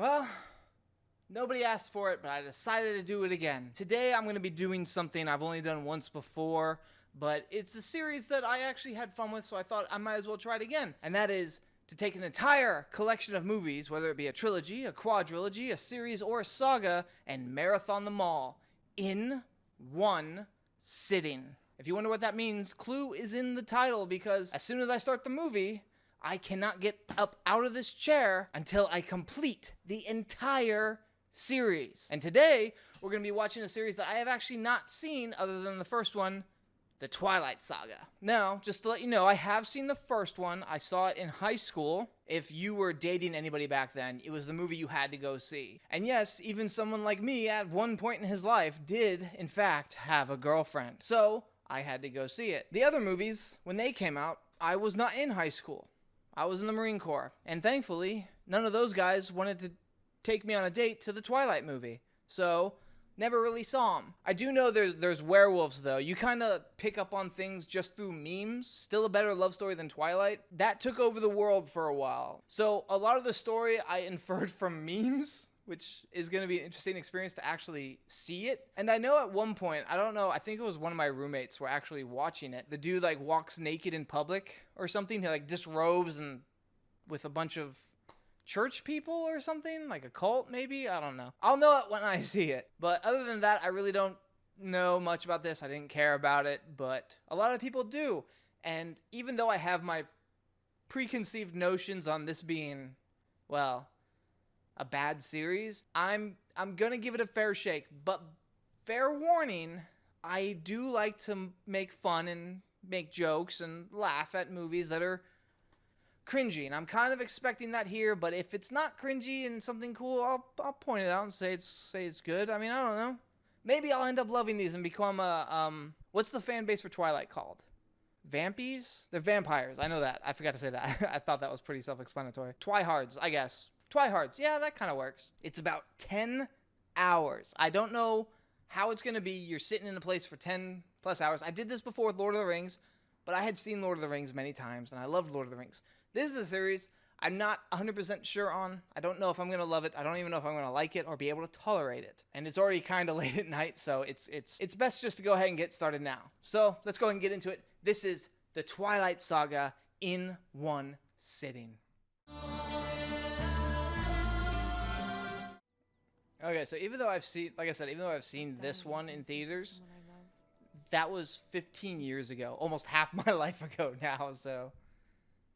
Well, nobody asked for it, but I decided to do it again. Today I'm going to be doing something I've only done once before, but it's a series that I actually had fun with, so I thought I might as well try it again. And that is to take an entire collection of movies, whether it be a trilogy, a quadrilogy, a series, or a saga, and marathon them all in one sitting. If you wonder what that means, clue is in the title, because as soon as I start the movie, I cannot get up out of this chair until I complete the entire series. And today, we're going to be watching a series that I have actually not seen other than the first one, the Twilight Saga. Now, just to let you know, I have seen the first one. I saw it in high school. If you were dating anybody back then, it was the movie you had to go see. And yes, even someone like me at one point in his life did, in fact, have a girlfriend. So, I had to go see it. The other movies, when they came out, I was not in high school. I was in the Marine Corps. And thankfully, none of those guys wanted to take me on a date to the Twilight movie. So, never really saw them. I do know there's werewolves, though. You kind of pick up on things just through memes. Still a better love story than Twilight. That took over the world for a while. So, a lot of the story I inferred from memes, which is going to be an interesting experience to actually see it. And I know at one point, I don't know, I think it was one of my roommates were actually watching it. The dude like walks naked in public or something. He like disrobes and with a bunch of church people or something, like a cult maybe. I don't know. I'll know it when I see it. But other than that, I really don't know much about this. I didn't care about it, but a lot of people do. And even though I have my preconceived notions on this being, well, a bad series, I'm gonna give it a fair shake. But fair warning, I do like to make fun and make jokes and laugh at movies that are cringy, and I'm kind of expecting that here. But if it's not cringy and something cool, I'll point it out and say it's good. I mean, I don't know. Maybe I'll end up loving these and become a what's the fan base for Twilight called? Vampies? They're vampires. I know that. I forgot to say that. I thought that was pretty self-explanatory. Twihards, I guess. Twihards. Yeah, that kind of works. It's about 10 hours. I don't know how it's going to be. You're sitting in a place for 10 plus hours. I did this before with Lord of the Rings, but I had seen Lord of the Rings many times, and I loved Lord of the Rings. This is a series I'm not 100% sure on. I don't know if I'm going to love it. I don't even know if I'm going to like it or be able to tolerate it. And it's already kind of late at night, so it's best just to go ahead and get started now. So let's go ahead and get into it. This is the Twilight Saga in one sitting. Okay, so even though I've seen, like I said, even though I've seen this one in theaters, that was 15 years ago, almost half my life ago now, so,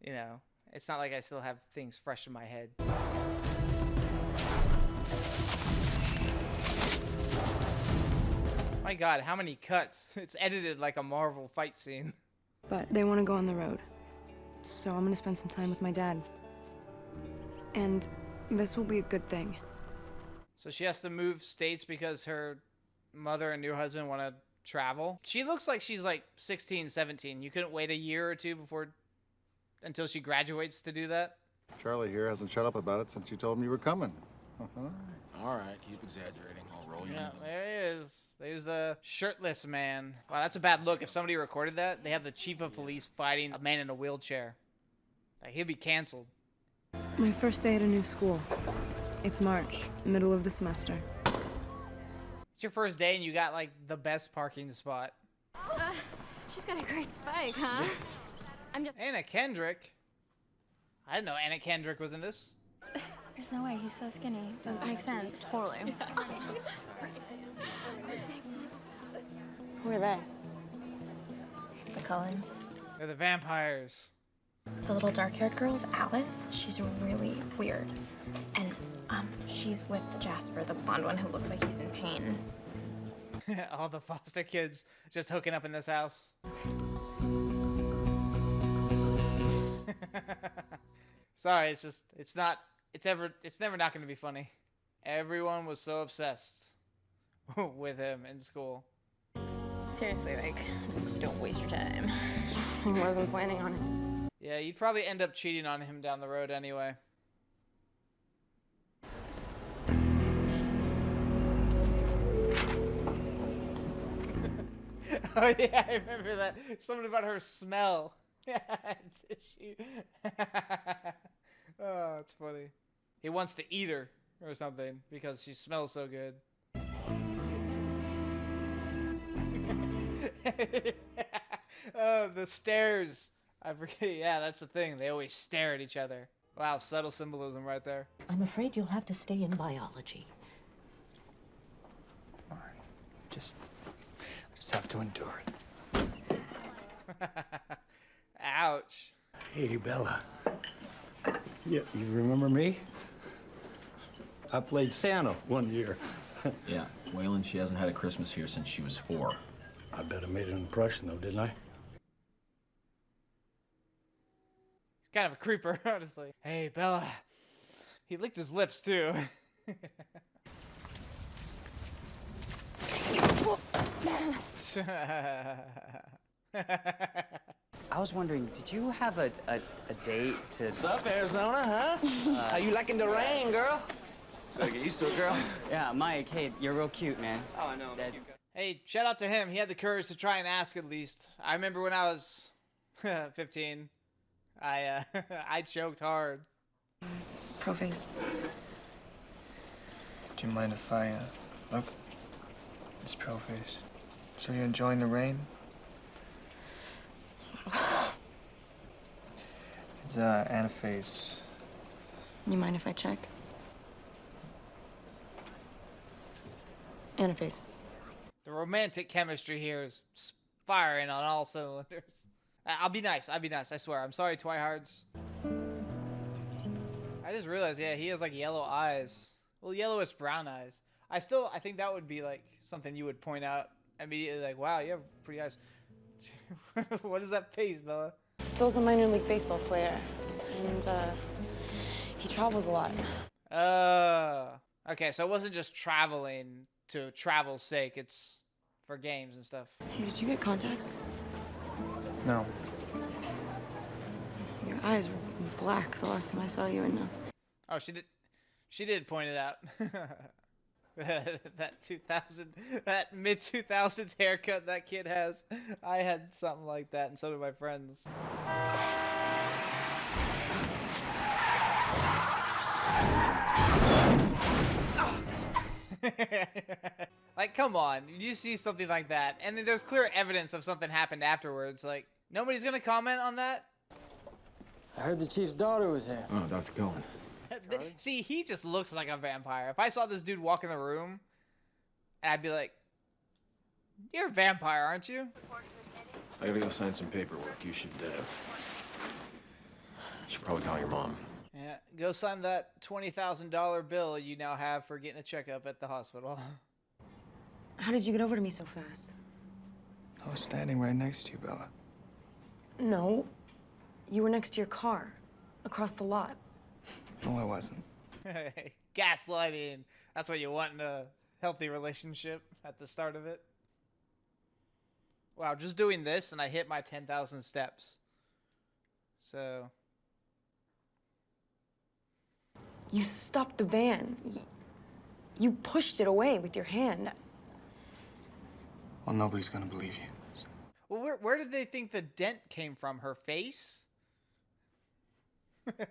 you know, it's not like I still have things fresh in my head. My God, how many cuts? It's edited like a Marvel fight scene. But they want to go on the road, so I'm gonna spend some time with my dad. And this will be a good thing. So she has to move states because her mother and new husband want to travel. She looks like she's like 16, 17. You couldn't wait a year or two until she graduates to do that? Charlie here hasn't shut up about it since you told him you were coming. All right, keep exaggerating. I'll roll you. Yeah, there he is. There's the shirtless man. Wow, that's a bad look. If somebody recorded that, they have the chief of police fighting a man in a wheelchair. Like, he'd be canceled. My first day at a new school. It's March, middle of the semester. It's your first day and you got like the best parking spot. She's got a great spike, huh? I'm just... Anna Kendrick. I didn't know Anna Kendrick was in this. There's no way. He's so skinny. Doesn't make sense. Totally. Who are they? The Cullens. They're the vampires. The little dark-haired girl's Alice. She's really weird. And, she's with Jasper, the blonde one who looks like he's in pain. All the foster kids just hooking up in this house. Sorry, it's never not gonna be funny. Everyone was so obsessed with him in school. Seriously, like, don't waste your time. I wasn't planning on it. Yeah, you'd probably end up cheating on him down the road anyway. Oh yeah, I remember that. Something about her smell. Oh, it's funny. He wants to eat her, or something because she smells so good. Oh, the stares. I forget. Yeah, that's the thing. They always stare at each other. Wow, subtle symbolism right there. I'm afraid you'll have to stay in biology. Fine. Just have to endure it. Ouch. Hey, Bella. You remember me? I played Santa one year. Yeah, Waylon, she hasn't had a Christmas here since she was 4. I bet I made an impression, though, didn't I? He's kind of a creeper, honestly. Hey, Bella. He licked his lips, too. I was wondering, did you have a date to... What's up, Arizona, huh? How you liking the rain, girl? Gotta get used to it, girl. Yeah, Mike, hey, you're real cute, man. Oh, I know. Hey, shout out to him. He had the courage to try and ask at least. I remember when I was 15, I I choked hard. Pro face. Do you mind if I, look? It's pro face. So you're enjoying the rain? It's, anaphase. You mind if I check? Anaphase. The romantic chemistry here is firing on all cylinders. I'll be nice. I'll be nice. I swear. I'm sorry, Twihards. I just realized, yeah, he has like yellow eyes. Well, yellowish brown eyes. I think that would be like something you would point out immediately, like, wow, you have pretty eyes. What is that face, Bella? Phil's a minor league baseball player, and he travels a lot. Okay, so it wasn't just traveling to travel's sake. It's for games and stuff. Hey, did you get contacts? No. Your eyes were black the last time I saw you, and Oh, she did point it out. that mid-2000s haircut that kid has. I had something like that, and so did my friends. Like, come on, you see something like that, and then there's clear evidence of something happened afterwards. Like, nobody's gonna comment on that? I heard the chief's daughter was here. Oh, Dr. Cohen. See, he just looks like a vampire. If I saw this dude walk in the room, I'd be like, you're a vampire, aren't you? I gotta go sign some paperwork. You should probably call your mom. Yeah, go sign that $20,000 bill you now have for getting a checkup at the hospital. how did you get over to me so fast? I was standing right next to you, Bella. No, you were next to your car, across the lot. No, I wasn't. Gaslighting. That's what you want in a healthy relationship at the start of it. Wow, just doing this and I hit my 10,000 steps. So... You stopped the van. You pushed it away with your hand. Well, nobody's gonna believe you. So. Well, where did they think the dent came from? Her face? What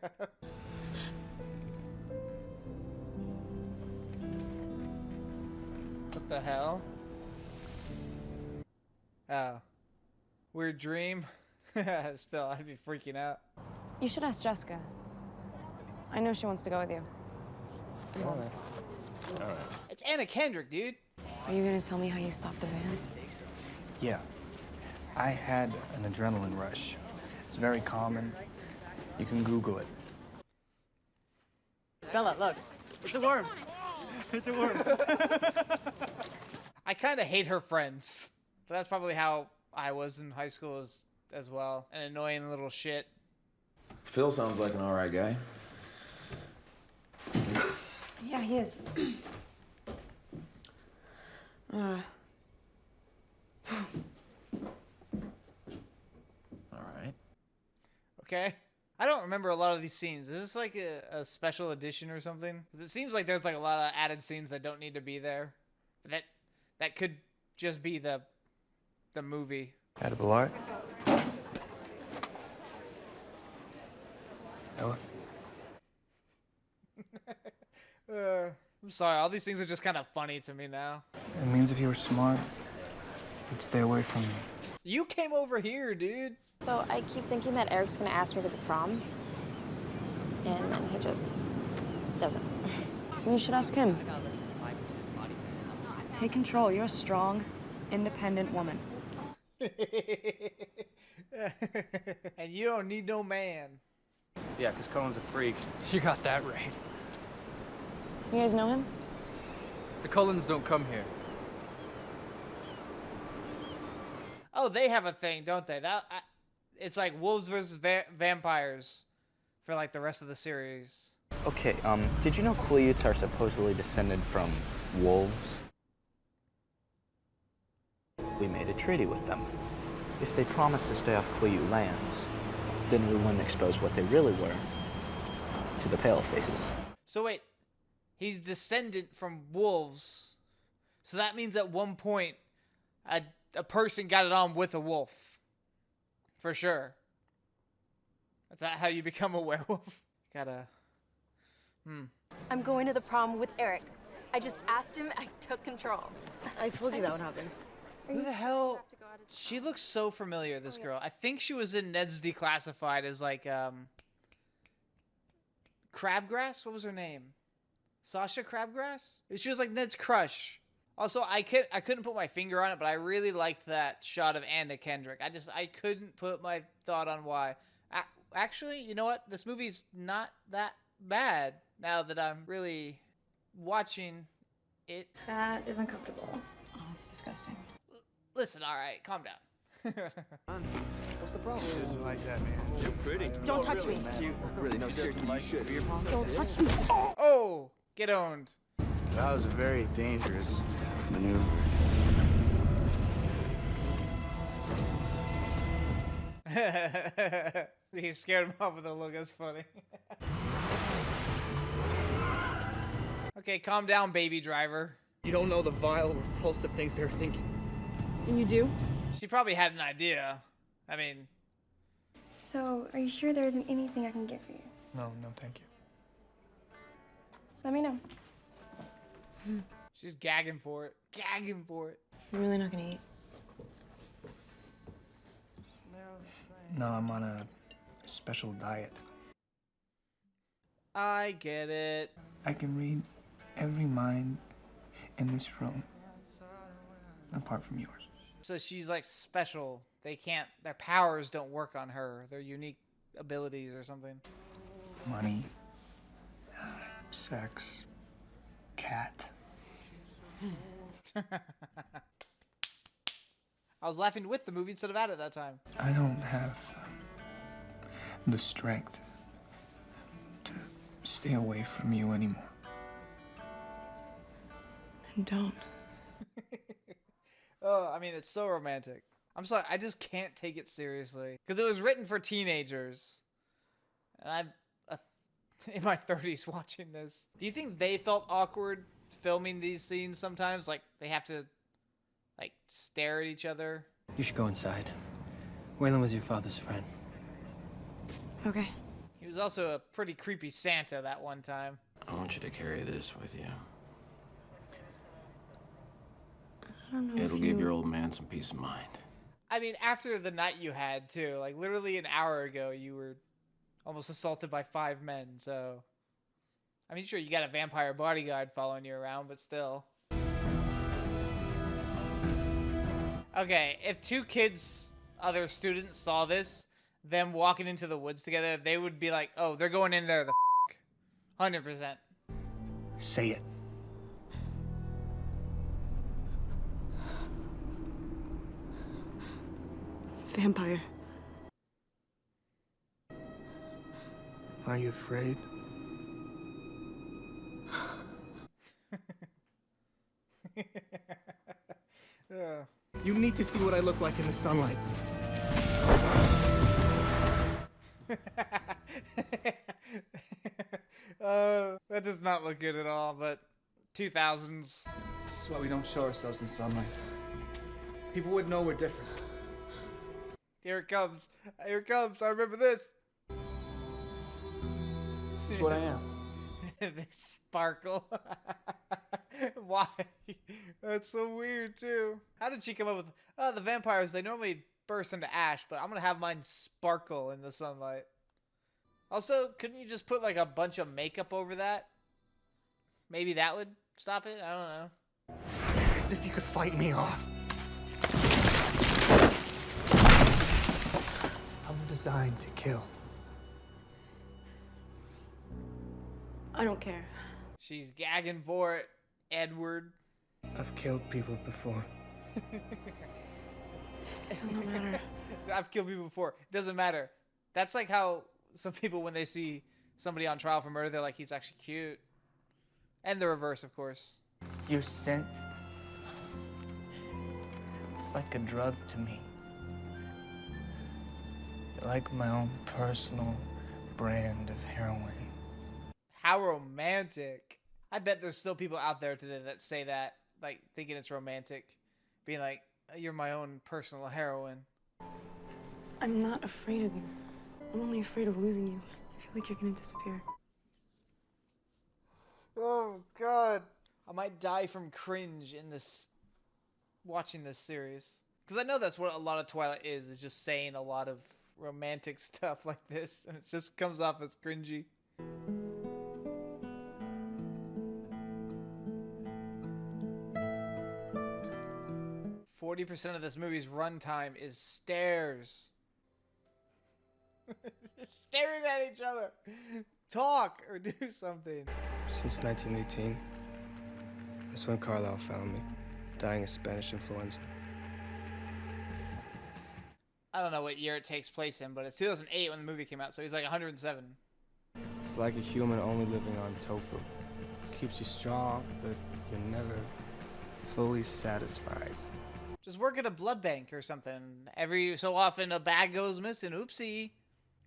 the hell? Oh. Weird dream? Still, I'd be freaking out. You should ask Jessica. I know she wants to go with you. All right. It's Anna Kendrick, dude. Are you gonna tell me how you stopped the van? Yeah. I had an adrenaline rush. It's very common. You can Google it. Bella, look. It's a worm. It's a worm. I kind of hate her friends. But that's probably how I was in high school as well. An annoying little shit. Phil sounds like an all right guy. Yeah, he is. All right. Okay. I don't remember a lot of these scenes. Is this like a special edition or something? Because it seems like there's like a lot of added scenes that don't need to be there. That could just be the movie. Edible art. Bella? I'm sorry, all these things are just kind of funny to me now. It means if you were smart, you'd stay away from me. You came over here, dude. So I keep thinking that Eric's gonna ask me to the prom. And then he just doesn't. You should ask him. Take control. You're a strong, independent woman. And you don't need no man. Yeah, because Cohen's a freak. You got that right. You guys know him? The Cullens don't come here. Oh, they have a thing, don't they? It's like wolves versus vampires for like the rest of the series. Okay, did you know Quileutes are supposedly descended from wolves? We made a treaty with them. If they promised to stay off Quileute lands, then we wouldn't expose what they really were to the Palefaces. So wait, he's descendant from wolves. So that means at one point, a person got it on with a wolf. For sure. That's not how you become a werewolf. Gotta... I'm going to the prom with Eric. I just asked him, I took control. I told you that would happen. Who the hell? She looks so familiar, this girl. I think she was in Ned's Declassified as like, Crabgrass? What was her name? Sasha Crabgrass? She was like Ned's crush. Also, I couldn't put my finger on it, but I really liked that shot of Anna Kendrick. I couldn't put my thought on why. Actually, you know what? This movie's not that bad now that I'm really watching it. That is uncomfortable. Oh, it's disgusting. Listen, all right, calm down. What's the problem? She doesn't like that, man. You're pretty. Don't touch me. Really, no, seriously, you should. Don't touch me. Oh, get owned. That was a very dangerous maneuver. He scared him off with a look. That's funny. Okay, calm down, baby driver. You don't know the vile, repulsive things they're thinking. And you do? She probably had an idea. I mean... So, are you sure there isn't anything I can get for you? No, thank you. Let me know. She's gagging for it. Gagging for it. You're really not gonna eat? No, I'm on a special diet. I get it. I can read every mind in this room, apart from yours. So she's like special. Their powers don't work on her. Their unique abilities or something. Money, sex, cat. I was laughing with the movie instead of at it that time. I don't have the strength to stay away from you anymore. Then don't. Oh, I mean, it's so romantic. I'm sorry, I just can't take it seriously. Because it was written for teenagers. And I'm in my 30s watching this. Do you think they felt awkward filming these scenes sometimes? Like, they have to, like, stare at each other? You should go inside. Waylon was your father's friend. Okay. He was also a pretty creepy Santa that one time. I want you to carry this with you. I don't know It'll give your old man some peace of mind. I mean, after the night you had, too. Like, literally an hour ago, you were almost assaulted by 5 men, so... I mean, sure, you got a vampire bodyguard following you around, but still. Okay, if 2 kids, other students, saw this, them walking into the woods together, they would be like, oh, they're going in there the 100%. Say it. Vampire. Are you afraid? You need to see what I look like in the sunlight. That does not look good at all, but 2000s. This is why we don't show ourselves in sunlight. People would know we're different. Here it comes. Here it comes. I remember this. This is what I am. They sparkle. Why? That's so weird too. How did she come up with the vampires? They normally burst into ash, but I'm gonna have mine sparkle in the sunlight. Also, couldn't you just put like a bunch of makeup over that? Maybe that would stop it? I don't know. As if you could fight me off. I'm designed to kill. I don't care. She's gagging for it, Edward. I've killed people before. It doesn't matter. I've killed people before. It doesn't matter. That's like how some people, when they see somebody on trial for murder, they're like, he's actually cute. And the reverse, of course. Your scent. It's like a drug to me. You're like my own personal brand of heroin. How romantic. I bet there's still people out there today that say that, like, thinking it's romantic. Being like, you're my own personal heroine. I'm not afraid of you. I'm only afraid of losing you. I feel like you're gonna disappear. Oh, God. I might die from cringe in this, watching this series. Because I know that's what a lot of Twilight is just saying a lot of romantic stuff like this. And it just comes off as cringy. %40 of this movie's runtime is stares. Just staring at each other. Talk or do something. Since 1918, that's when Carlisle found me, dying of Spanish influenza. I don't know what year it takes place in, but it's 2008 when the movie came out, so he's like 107. It's like a human only living on tofu. Keeps you strong, but you're never fully satisfied. Just work at a blood bank or something. Every so often a bag goes missing. Oopsie.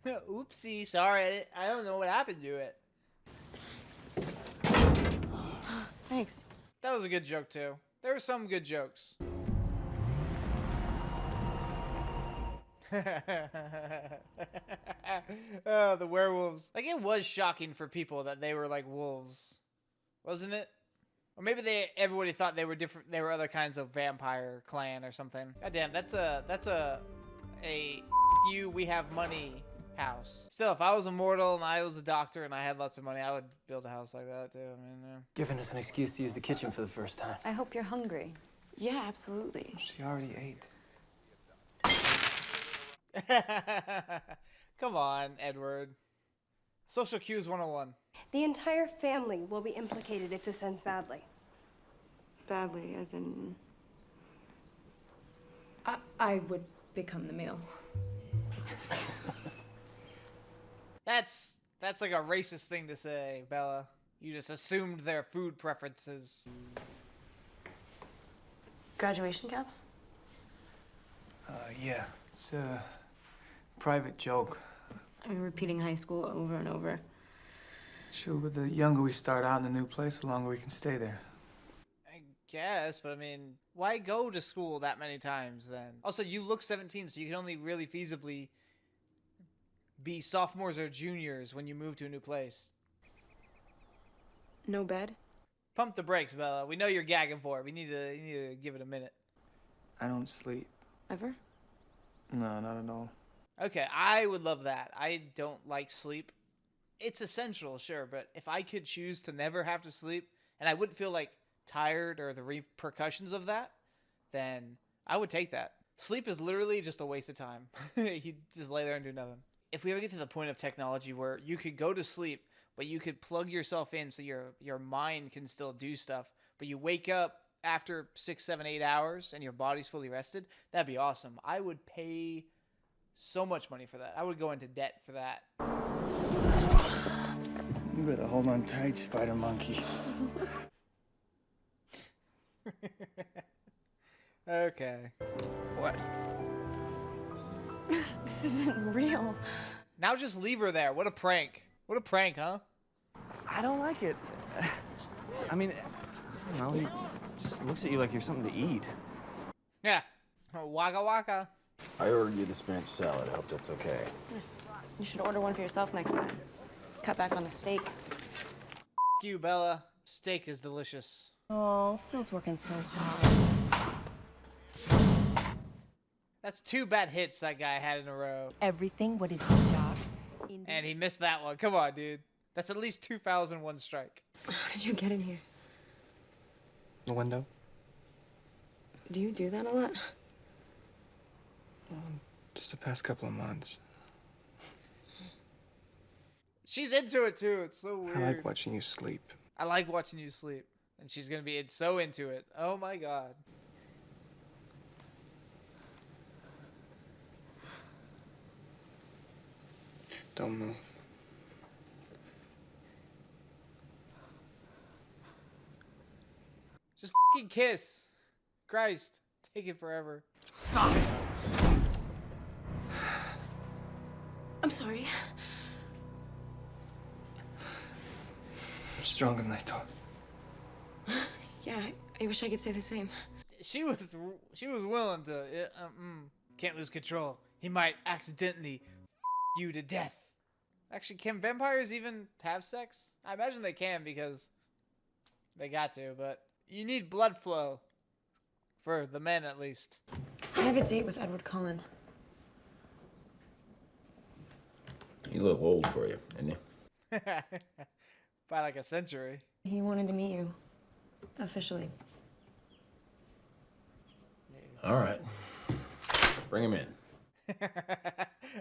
Oopsie. Sorry, I don't know what happened to it. Thanks. That was a good joke, too. There were some good jokes. Oh, the werewolves. Like, it was shocking for people that they were like wolves. Wasn't it? Or maybe everybody thought they were different. They were other kinds of vampire clan or something. God damn, that's a you, we have money house. Still, if I was immortal and I was a doctor and I had lots of money, I would build a house like that too. I mean, Giving us an excuse to use the kitchen for the first time. I hope you're hungry. Yeah, absolutely. She already ate. Come on, Edward. Social cues 101. The entire family will be implicated if this ends badly. Badly, as in... I would become the meal. That's like a racist thing to say, Bella. You just assumed their food preferences. Graduation caps? Yeah. It's a private joke. I mean, repeating high school over and over. Sure, but the younger we start out in a new place, the longer we can stay there. I guess, but I mean, why go to school that many times then? Also, you look 17, so you can only really feasibly be sophomores or juniors when you move to a new place. No bed? Pump the brakes, Bella. We know you're gagging for it. You need to give it a minute. I don't sleep. Ever? No, not at all. Okay, I would love that. I don't like sleep. It's essential, sure, but if I could choose to never have to sleep, and I wouldn't feel like tired or the repercussions of that, then I would take that. Sleep is literally just a waste of time. You just lay there and do nothing. If we ever get to the point of technology where you could go to sleep, but you could plug yourself in so your mind can still do stuff, but you wake up after 6, 7, 8 hours and your body's fully rested, that'd be awesome. I would pay so much money for that. I would go into debt for that. You better hold on tight, spider monkey. Okay. What? This isn't real. Now just leave her there. What a prank. What a prank, huh? I don't like it. I mean, I don't know, he just looks at you like you're something to eat. Yeah. Waka waka. I ordered you the Spanish salad. I hope that's okay. You should order one for yourself next time. Cut back on the steak. you, Bella. Steak is delicious. Oh, Phil's working so hard. That's 2 bad hits that guy had in a row. Everything, what is his job? And he missed that one. Come on, dude. That's at least 2,001 strike. How did you get in here? The window? Do you do that a lot? Just the past couple of months. She's into it too. It's so weird. I like watching you sleep. I like watching you sleep. And she's gonna be so into it. Oh my god. Don't move. Just fucking kiss. Christ. Take it forever. Stop it! I'm sorry. I'm stronger than I thought. Yeah, I wish I could say the same. She was willing to. Can't lose control. He might accidentally you to death. Actually, can vampires even have sex? I imagine they can because they got to, but you need blood flow. For the men, at least. I have a date with Edward Cullen. He's a little old for you, isn't he? By like a century. He wanted to meet you. Officially. All right. Bring him in.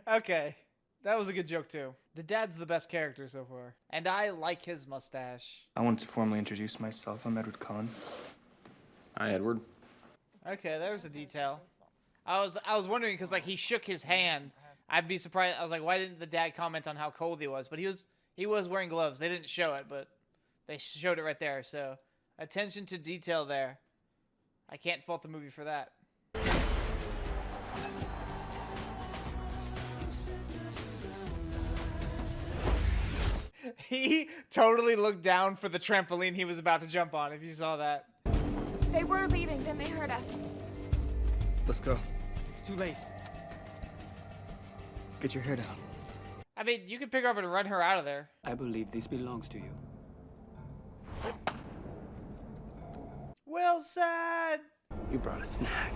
Okay. That was a good joke, too. The dad's the best character so far. And I like his mustache. I wanted to formally introduce myself. I'm Edward Cullen. Hi, Edward. Okay, there's a detail. I was wondering because like he shook his hand. I'd be surprised. I was like, why didn't the dad comment on how cold he was? But he was wearing gloves. They didn't show it, but they showed it right there. So attention to detail there. I can't fault the movie for that. He totally looked down for the trampoline he was about to jump on. If you saw that. They were leaving, then they heard us. Let's go. It's too late. Get your hair down. I mean, you could pick her up and run her out of there. I believe this belongs to you. Well said. You brought a snack.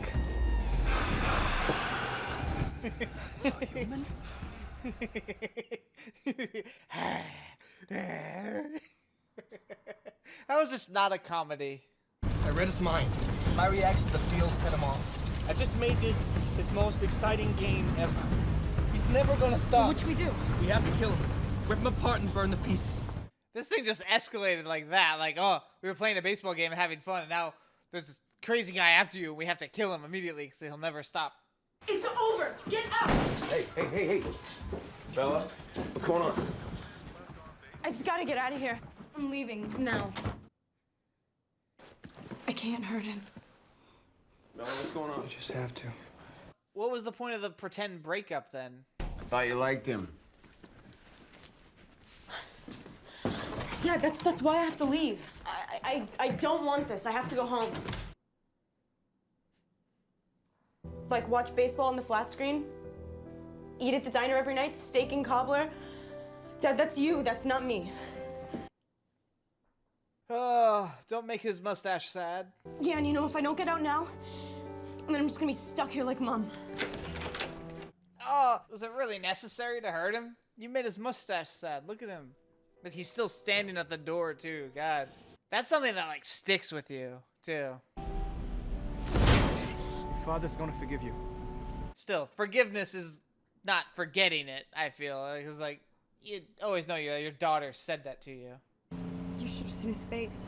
Human? How is this not a comedy? I read his mind. My reaction to the field set him off. I just made this his most exciting game ever. He's never gonna stop. What should we do? We have to kill him. Rip him apart and burn the pieces. This thing just escalated like that. Like, oh, we were playing a baseball game and having fun, and now there's this crazy guy after you, and we have to kill him immediately because he'll never stop. It's over! Get out! Hey. Bella, what's going on? I just gotta get out of here. I'm leaving now. I can't hurt him. Bella, what's going on? You just have to. What was the point of the pretend breakup then? I thought you liked him. Yeah, that's why I have to leave. I don't want this. I have to go home. Like watch baseball on the flat screen? Eat at the diner every night, steak and cobbler? Dad, that's you, that's not me. Oh, don't make his mustache sad. Yeah, and you know, if I don't get out now, then I'm just gonna be stuck here like Mom. Oh, was it really necessary to hurt him? You made his mustache sad. Look at him. Look, he's still standing at the door, too. God. That's something that, like, sticks with you, too. Your father's gonna forgive you. Still, forgiveness is not forgetting it, I feel. Because, like, you always know your daughter said that to you. You should have seen his face.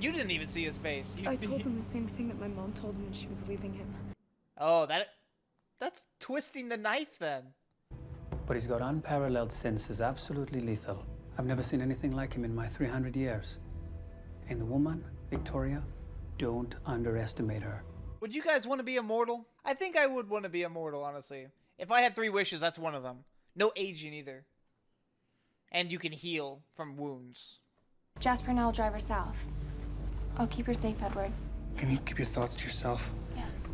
You didn't even see his face. I told him the same thing that my mom told him when she was leaving him. Oh, that's twisting the knife, then. But he's got unparalleled senses, absolutely lethal. I've never seen anything like him in my 300 years. And the woman, Victoria, don't underestimate her. Would you guys want to be immortal? I think I would want to be immortal, honestly. If I had 3 wishes, that's one of them. No aging either. And you can heal from wounds. Jasper and I will drive her south. I'll keep her safe, Edward. Can you keep your thoughts to yourself? Yes.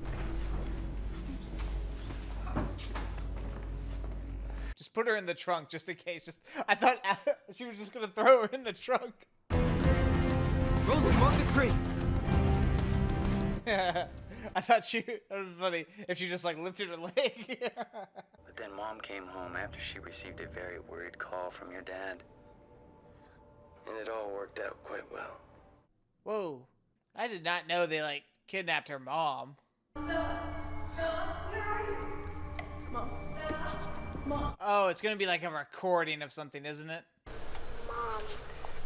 Just put her in the trunk just in case. I thought She was just gonna throw her in the trunk. Rosie, walk the tree. I thought it would be funny if she just like lifted her leg. But then Mom came home after she received a very worried call from your dad. And it all worked out quite well. Whoa. I did not know they like kidnapped her mom. Mom. Oh, it's gonna be like a recording of something, isn't it? Mom,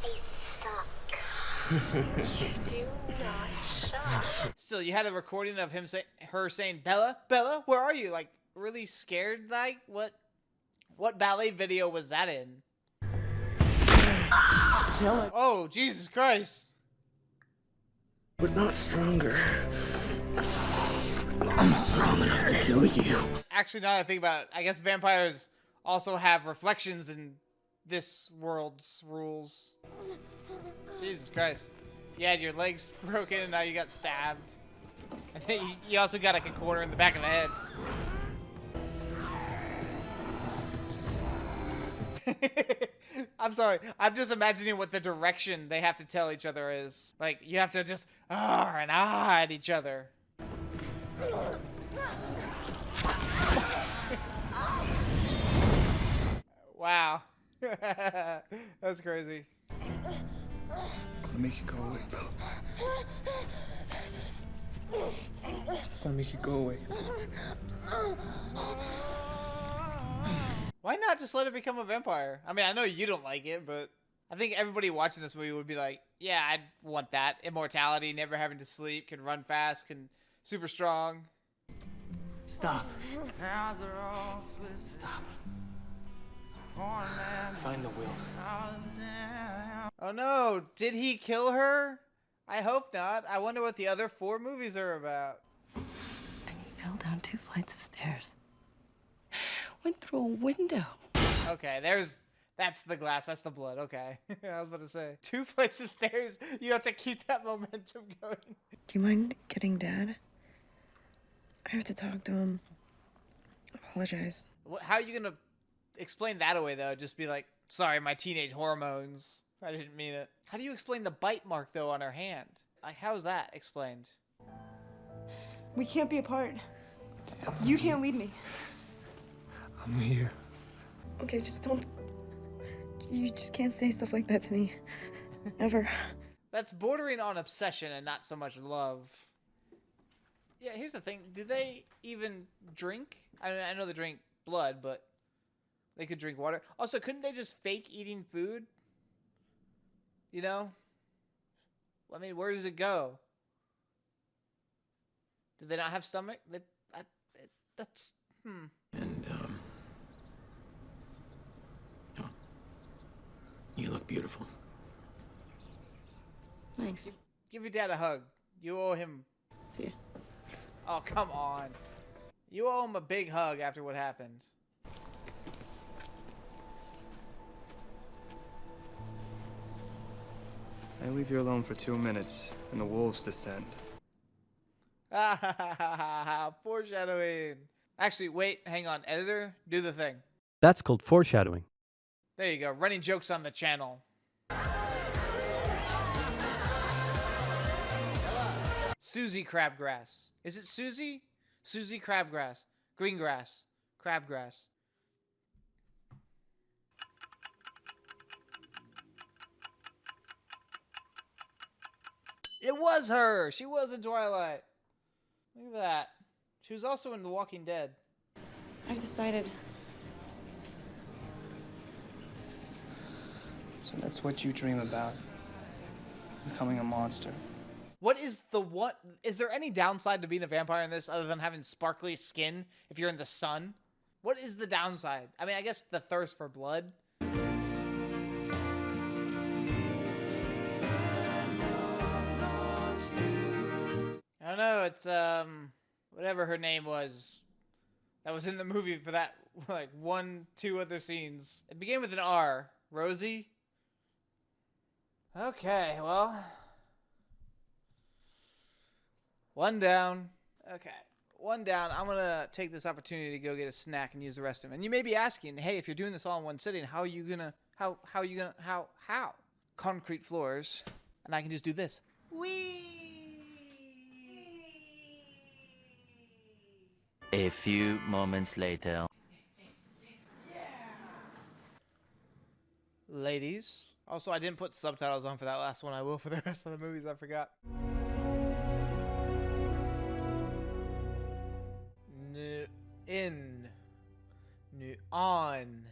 I suck. You do not suck. Still, you had a recording of her saying, Bella, Bella, where are you? Like, really scared? Like, what ballet video was that in? Kill it. Oh, Jesus Christ. But not stronger. I'm strong enough to kill you. Actually, now that I think about it, I guess vampires also have reflections in this world's rules. Jesus Christ. You had your legs broken and now you got stabbed. And then you also got like a corner in the back of the head. I'm sorry. I'm just imagining what the direction they have to tell each other is. Like, you have to just and at each other. Wow. That's crazy. Gonna make you go away, Bella. Gonna make you go away. Why not just let it become a vampire? I mean, I know you don't like it, but I think everybody watching this movie would be like, yeah, I'd want that. Immortality, never having to sleep, can run fast, can super strong. Stop. Stop. Find the will. Oh no, did he kill her? I hope not. I wonder what the other 4 movies are about. And he fell down 2 flights of stairs. Went through a window. Okay, that's the glass, that's the blood, okay. I was about to say, 2 flights of stairs, you have to keep that momentum going. Do you mind getting Dad? I have to talk to him. Apologize. How are you gonna explain that away though? Just be like, sorry, my teenage hormones. I didn't mean it. How do you explain the bite mark though on her hand? Like, how's that explained? We can't be apart. You can't leave me. I'm here. Okay, just don't. You just can't say stuff like that to me. Ever. That's bordering on obsession and not so much love. Yeah, here's the thing. Do they even drink? I know they drink blood, but they could drink water. Also, couldn't they just fake eating food? You know? I mean, where does it go? Do they not have stomach? That's... And, oh, you look beautiful. Thanks. Give your dad a hug. You owe him... See ya. Oh, come on. You owe him a big hug after what happened. I leave you alone for 2 minutes, and the wolves descend. Foreshadowing. Actually, wait, hang on. Editor, do the thing. That's called foreshadowing. There you go. Running jokes on the channel. Susie Crabgrass. Is it Susie? Susie Crabgrass. Greengrass. Crabgrass. It was her! She was in Twilight. Look at that. She was also in The Walking Dead. I've decided. So that's what you dream about. Becoming a monster. What is the what? Is there any downside to being a vampire in this other than having sparkly skin if you're in the sun? What is the downside? I mean, I guess the thirst for blood. I don't know. It's whatever her name was that was in the movie for that like 1-2 other scenes. It began with an R. Rosie. Okay, well. One down. Okay. One down. I'm going to take this opportunity to go get a snack and use the restroom. And you may be asking, hey, if you're doing this all in one sitting, how are you going to How are you gonna, how? Concrete floors, and I can just do this. A few moments later. Ladies. Also, I didn't put subtitles on for that last one. I will for the rest of the movies. I forgot. On.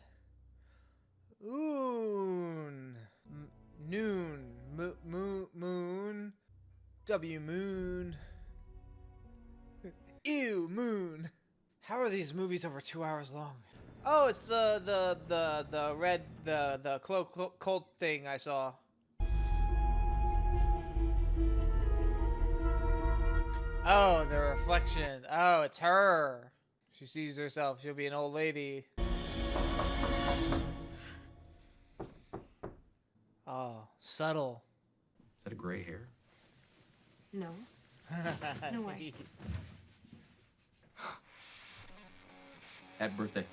Oon. Noon. Moon. W moon. Ew, moon. How are these movies over 2 hours long? Oh, it's the red the cult thing I saw. Oh, the reflection. Oh, it's her. She sees herself. She'll be an old lady. Oh, subtle. Is that a gray hair? No. No way. Happy birthday.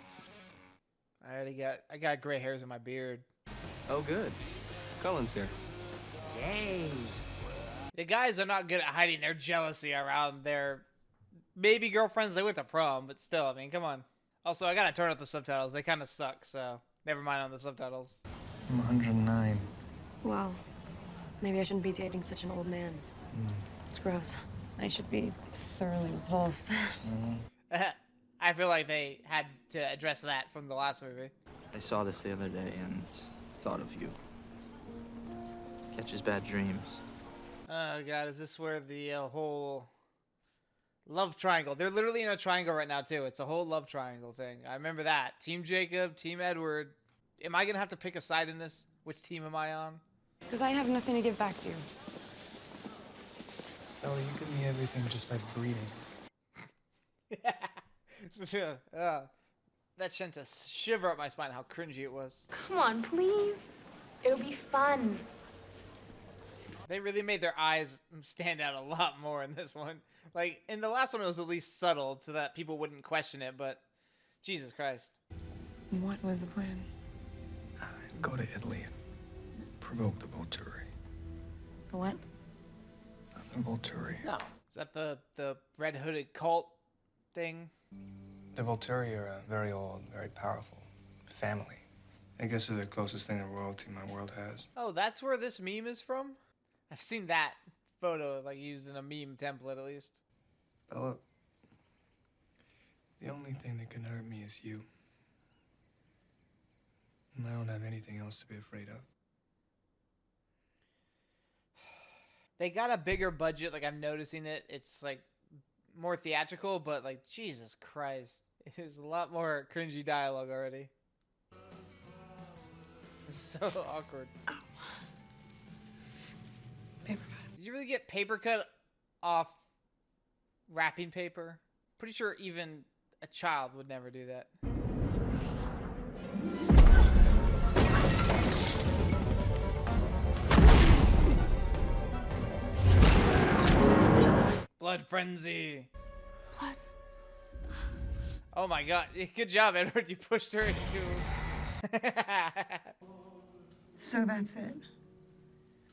I got gray hairs in my beard. Oh, good. Cullen's here. Yay. The guys are not good at hiding their jealousy around their maybe girlfriends they went to prom, but still, I mean, come on. Also, I gotta turn off the subtitles. They kind of suck, so never mind on the subtitles. I'm 109. Wow. Maybe I shouldn't be dating such an old man. It's gross. I should be thoroughly repulsed. I feel like they had to address that from the last movie. I saw this the other day and thought of you. Catches bad dreams. Oh god, is this where the whole love triangle? They're literally in a triangle right now too. It's a whole love triangle thing. I remember that. Team Jacob, Team Edward. Am I gonna have to pick a side in this? Which team am I on? Because I have nothing to give back to you. Bella, you give me everything just by breathing. That sent a shiver up my spine how cringy it was. Come on, please. It'll be fun. They really made their eyes stand out a lot more in this one. Like, in the last one, it was at least subtle so that people wouldn't question it, but Jesus Christ. What was the plan? Go to Italy and provoke the Volturi. The what? The Volturi. No. Is that the red-hooded cult thing? The Volturi are a very old, very powerful family. I guess they're the closest thing to royalty my world has. Oh, that's where this meme is from? I've seen that photo, like, used in a meme template, at least. Bella, the only thing that can hurt me is you. And I don't have anything else to be afraid of. They got a bigger budget, like, I'm noticing it. It's, like, more theatrical, but, like, Jesus Christ. It is a lot more cringy dialogue already. So awkward. Paper cut. Did you really get paper cut off wrapping paper? Pretty sure even a child would never do that. Blood frenzy. Blood. Oh my god. Good job, Edward. You pushed her into... So that's it?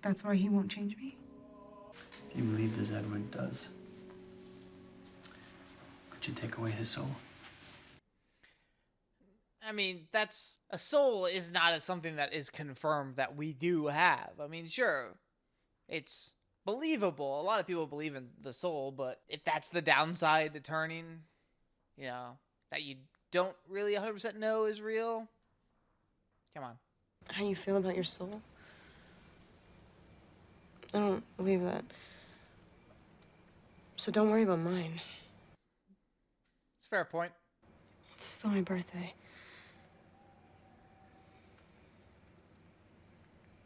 That's why he won't change me? If you believed as Edward does, could you take away his soul? I mean, that's... A soul is not something that is confirmed that we do have. I mean, sure, it's believable. A lot of people believe in the soul, but if that's the downside to turning, you know, that you don't really 100% know is real, come on. How you feel about your soul? I don't believe that. So don't worry about mine. It's a fair point. It's still my birthday.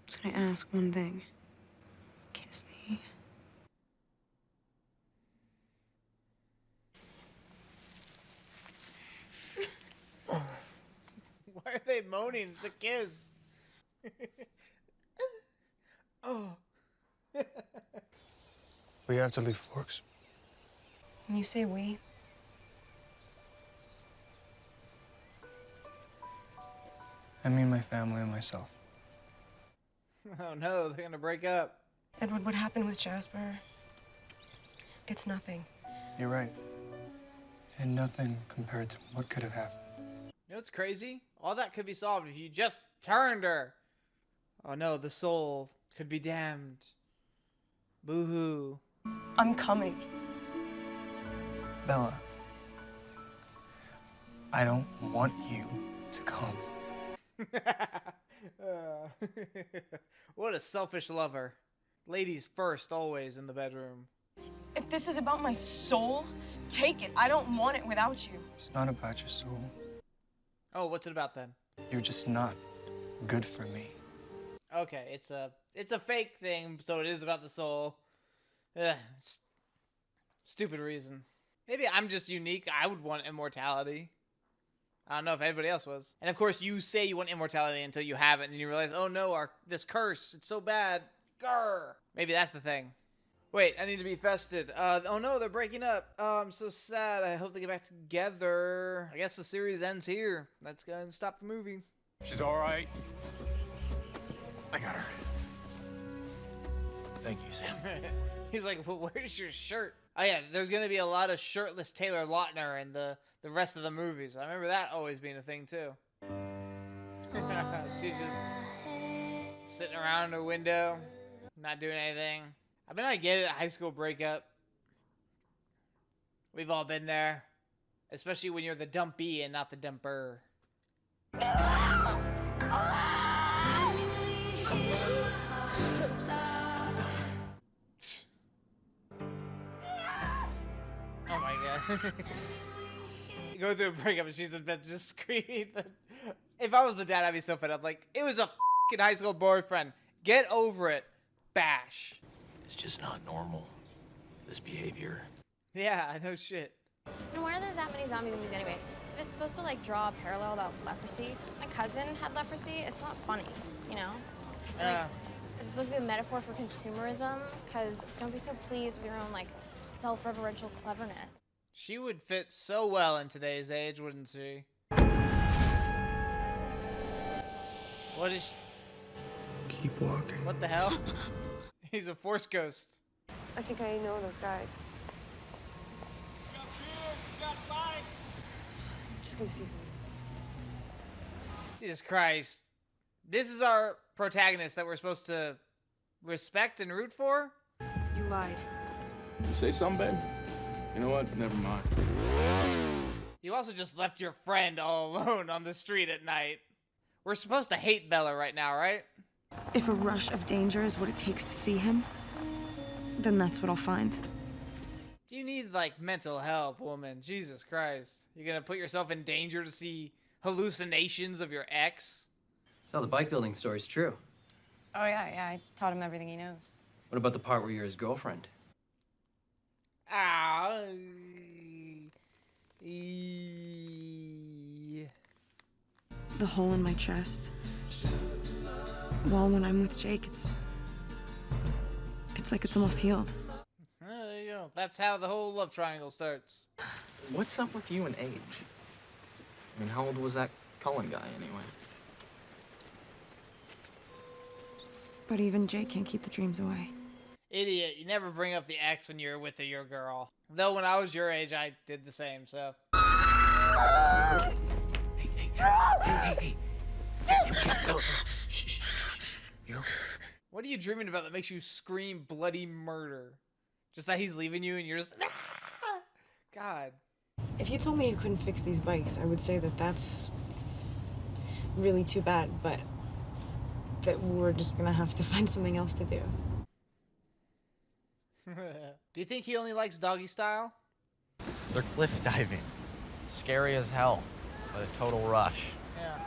So can I ask one thing? Kiss me. Why are they moaning? It's a kiss. Oh. We have to leave Forks. When you say we, I me and my family and myself. Oh no, they're gonna break up. Edward, what happened with Jasper? It's nothing. You're right. And nothing compared to what could have happened. You know what's crazy? All that could be solved if you just turned her. Oh no, the soul could be damned. Boo-hoo. I'm coming. Bella, I don't want you to come. What a selfish lover. Ladies first, always in the bedroom. If this is about my soul, take it. I don't want it without you. It's not about your soul. Oh, what's it about then? You're just not good for me. Okay, it's a fake thing, so it is about the soul. Ugh, stupid reason. Maybe I'm just unique. I would want immortality. I don't know if anybody else was. And of course, you say you want immortality until you have it, and then you realize, oh no, this curse, it's so bad. Grr. Maybe that's the thing. Wait, I need to be fested. Oh no, they're breaking up. Oh, I'm so sad. I hope they get back together. I guess the series ends here. Let's go and stop the movie. She's all right. I got her. Thank you, Sam. He's like, well, where's your shirt? Oh yeah, there's gonna be a lot of shirtless Taylor Lautner in the rest of the movies. I remember that always being a thing too. She's just sitting around her window, not doing anything. I mean, I get it, a high school breakup. We've all been there. Especially when you're the dumpy and not the dumper. Oh my god. You go through a breakup and she's in bed just screaming. If I was the dad, I'd be so fed up. Like, it was a fucking high school boyfriend. Get over it. Bash. It's just not normal, this behavior. Yeah, I know shit. No, why are there that many zombie movies anyway? It's supposed to like draw a parallel about leprosy. My cousin had leprosy. It's not funny, you know? Like, it's supposed to be a metaphor for consumerism, because don't be so pleased with your own like self-reverential cleverness. She would fit so well in today's age, wouldn't she? What is she? Keep walking. What the hell? He's a force ghost. I think I know those guys. I'm just gonna see something. Jesus Christ. This is our protagonist that we're supposed to respect and root for? You lied. You say something, babe? You know what? Never mind. You also just left your friend all alone on the street at night. We're supposed to hate Bella right now, right? If a rush of danger is what it takes to see him, then that's what I'll find. Do you need, like, mental help, woman? Jesus Christ. You're gonna put yourself in danger to see hallucinations of your ex? So the bike building story's true. Oh yeah, I taught him everything he knows. What about the part where you're his girlfriend? Ah. The hole in my chest. Well, when I'm with Jake, it's like it's almost healed. There you go. That's how the whole love triangle starts. What's up with you and age? I mean, how old was that Cullen guy anyway? But even Jake can't keep the dreams away. Idiot, you never bring up the ex when you're with your girl. Though when I was your age, I did the same, so. Hey. Shh. You're okay. What are you dreaming about that makes you scream bloody murder? Just that he's leaving you and you're just, God. If you told me you couldn't fix these bikes, I would say that that's really too bad, but that we're just gonna have to find something else to do. Do you think he only likes doggy style? They're cliff diving. Scary as hell, but a total rush. Yeah.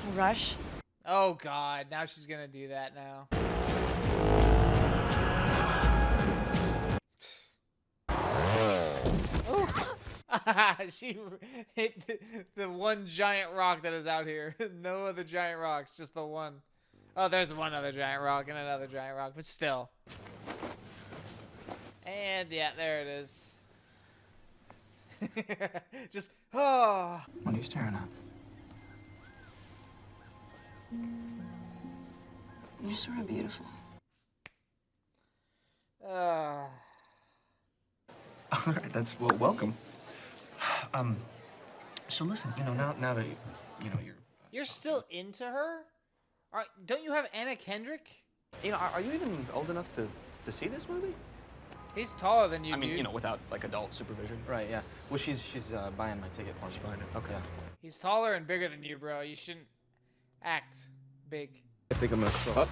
A rush? Oh God, now she's gonna do that now. She hit the one giant rock that is out here. No other giant rocks, just the one. Oh, there's one other giant rock and another giant rock, but still. And yeah, there it is. Just, oh. What are you staring at? You're sort of beautiful. All right, that's well, welcome. So listen, now that You're still into her? All right, don't you have Anna Kendrick? are you even old enough to see this movie? He's taller than you, I mean, dude. without like adult supervision. Right, yeah. Well, she's buying my ticket for me. She's buying it. Okay. He's taller and bigger than you, bro. You shouldn't act big. I think I'm gonna stop.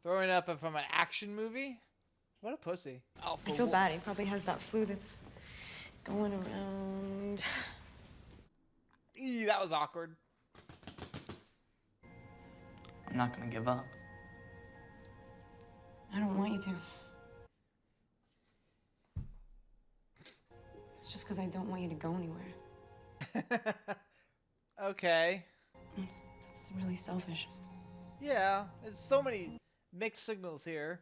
Throwing up from an action movie? What a pussy. I feel bad. He probably has that flu that's going around. Eee, that was awkward. I'm not gonna give up. I don't want you to. It's just because I don't want you to go anywhere. Okay. That's really selfish. Yeah, it's so many mixed signals here.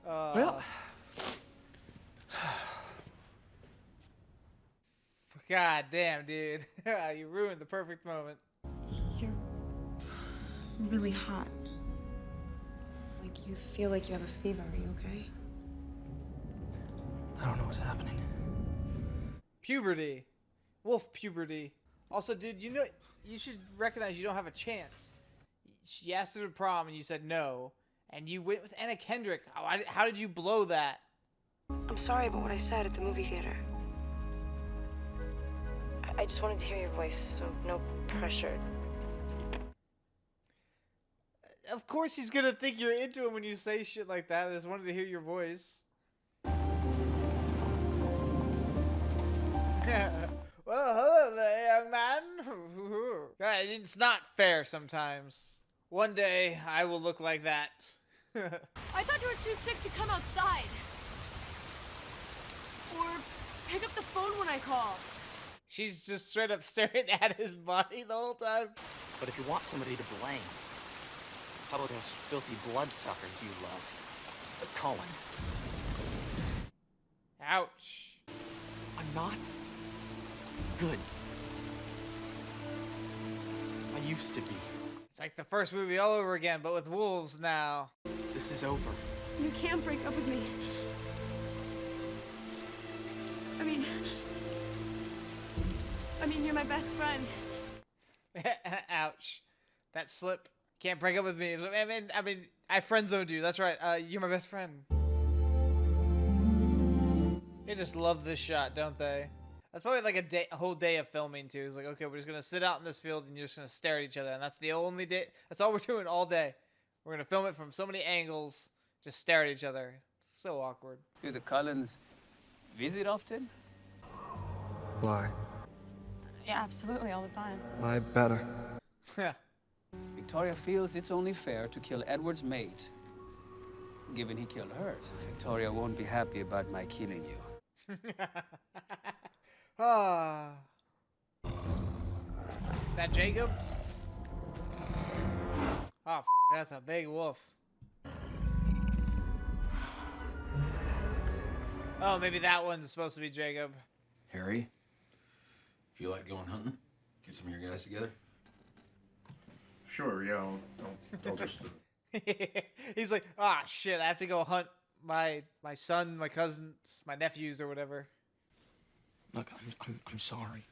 Well. God damn, dude. You ruined the perfect moment. You're really hot. Like you feel like you have a fever. Are you okay? I don't know what's happening. Puberty. Wolf puberty. Also, dude, you should recognize you don't have a chance. She asked you to prom and you said no. And you went with Anna Kendrick. How did you blow that? I'm sorry about what I said at the movie theater. I just wanted to hear your voice, so no pressure. Of course he's gonna think you're into him when you say shit like that. I just wanted to hear your voice. Well, hello there, young man. God, it's not fair sometimes. One day, I will look like that. I thought you were too sick to come outside. Or pick up the phone when I call. She's just straight up staring at his body the whole time. But if you want somebody to blame, how about those filthy bloodsuckers you love? The Cullens. Ouch. I'm not good. I used to be. It's like the first movie all over again, but with wolves now. This is over. You can't break up with me. I mean, you're my best friend. Ouch. That slip. Can't break up with me. I mean, I friend zoned you. That's right. You're my best friend. They just love this shot, don't they? That's probably like a whole day of filming too. It's like, okay, we're just gonna sit out in this field and you're just gonna stare at each other, and that's the only day. That's all we're doing all day. We're gonna film it from so many angles, just stare at each other. It's so awkward. Do the Cullens visit often? Lie. Yeah, absolutely, all the time. Lie better. Yeah. Victoria feels it's only fair to kill Edward's mate, given he killed hers. Victoria won't be happy about my killing you. Ah. That Jacob? Oh, that's a big wolf. Oh, maybe that one's supposed to be Jacob. Harry, feel like going hunting? Get some of your guys together? Sure, yeah, I'll just... He's like, ah, shit, I have to go hunt my son, my cousins, my nephews, or whatever. Look, I'm sorry.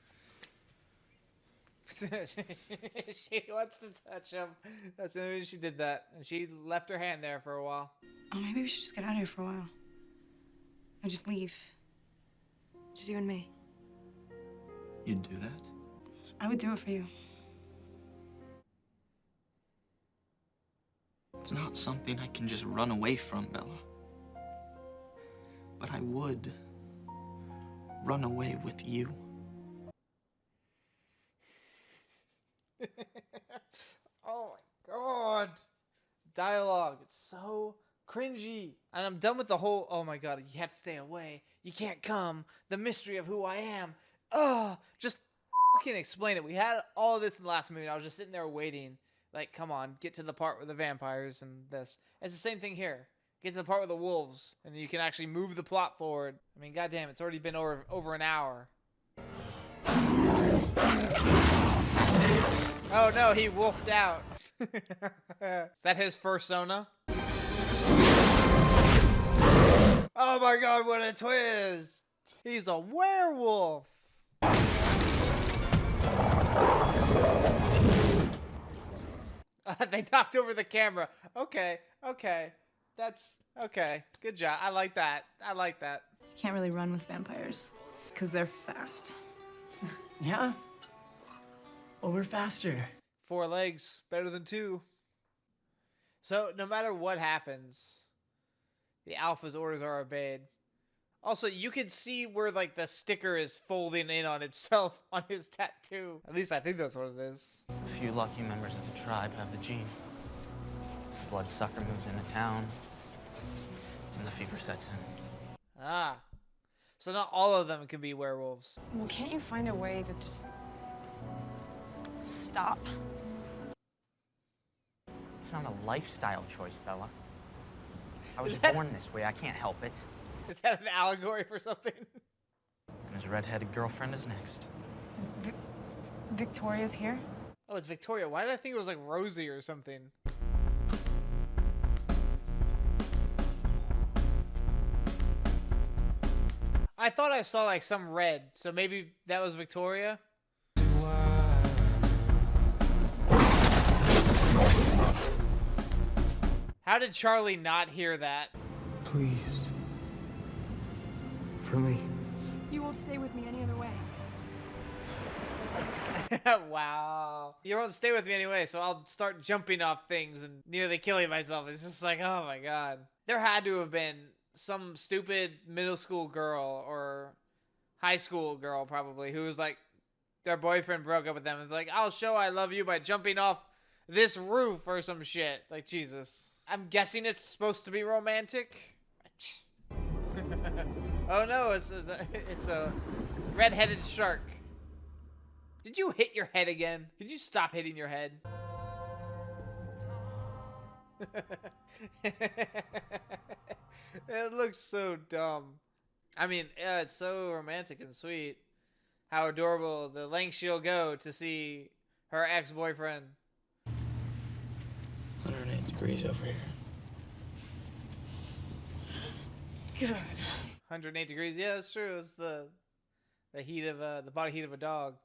She wants to touch him. That's the reason she did that. And she left her hand there for a while. Oh, maybe we should just get out of here for a while. Or just leave. Just you and me. You'd do that? I would do it for you. It's not something I can just run away from, Bella. But I would run away with you. Oh my god. Dialogue. It's so cringy. And I'm done with the whole, oh my god, you have to stay away. You can't come. The mystery of who I am. Oh, just fucking explain it. We had all of this in the last movie. I was just sitting there waiting. Like, come on, get to the part with the vampires and this. It's the same thing here. Get to the part with the wolves, and then you can actually move the plot forward. I mean, goddamn, it's already been over an hour. Oh no, he wolfed out. Is that his fursona? Oh my god, what a twist! He's a werewolf! They knocked over the camera. Okay. That's okay. Good job. I like that. You can't really run with vampires because they're fast. Yeah. Well, we're faster. 4 legs, better than 2. So no matter what happens, the alpha's orders are obeyed. Also, you can see where like the sticker is folding in on itself on his tattoo. At least I think that's what it is. A few lucky members of the tribe have the gene. Bloodsucker moves into town, and the fever sets in. Ah. So not all of them can be werewolves. Well, can't you find a way to just stop? It's not a lifestyle choice, Bella. I was born this way. I can't help it. Is that an allegory for something? And his redheaded girlfriend is next. Victoria's here? Oh, it's Victoria. Why did I think it was like Rosie or something? I thought I saw like some red, so maybe that was Victoria. How did Charlie not hear that? Please. For me. You won't stay with me any other way. Wow. You won't stay with me anyway, so I'll start jumping off things and nearly killing myself. It's just like, oh my god. There had to have been some stupid middle school girl or high school girl probably who was like, their boyfriend broke up with them. It's like, I'll show I love you by jumping off this roof or some shit. Like, Jesus. I'm guessing it's supposed to be romantic. Oh no, it's a red-headed shark. Did you hit your head again? Could you stop hitting your head? It looks so dumb. I mean, yeah, it's so romantic and sweet. How adorable the lengths she'll go to see her ex-boyfriend. 108 degrees over here. Good. 108 degrees. Yeah, that's true. It's the heat of the body heat of a dog.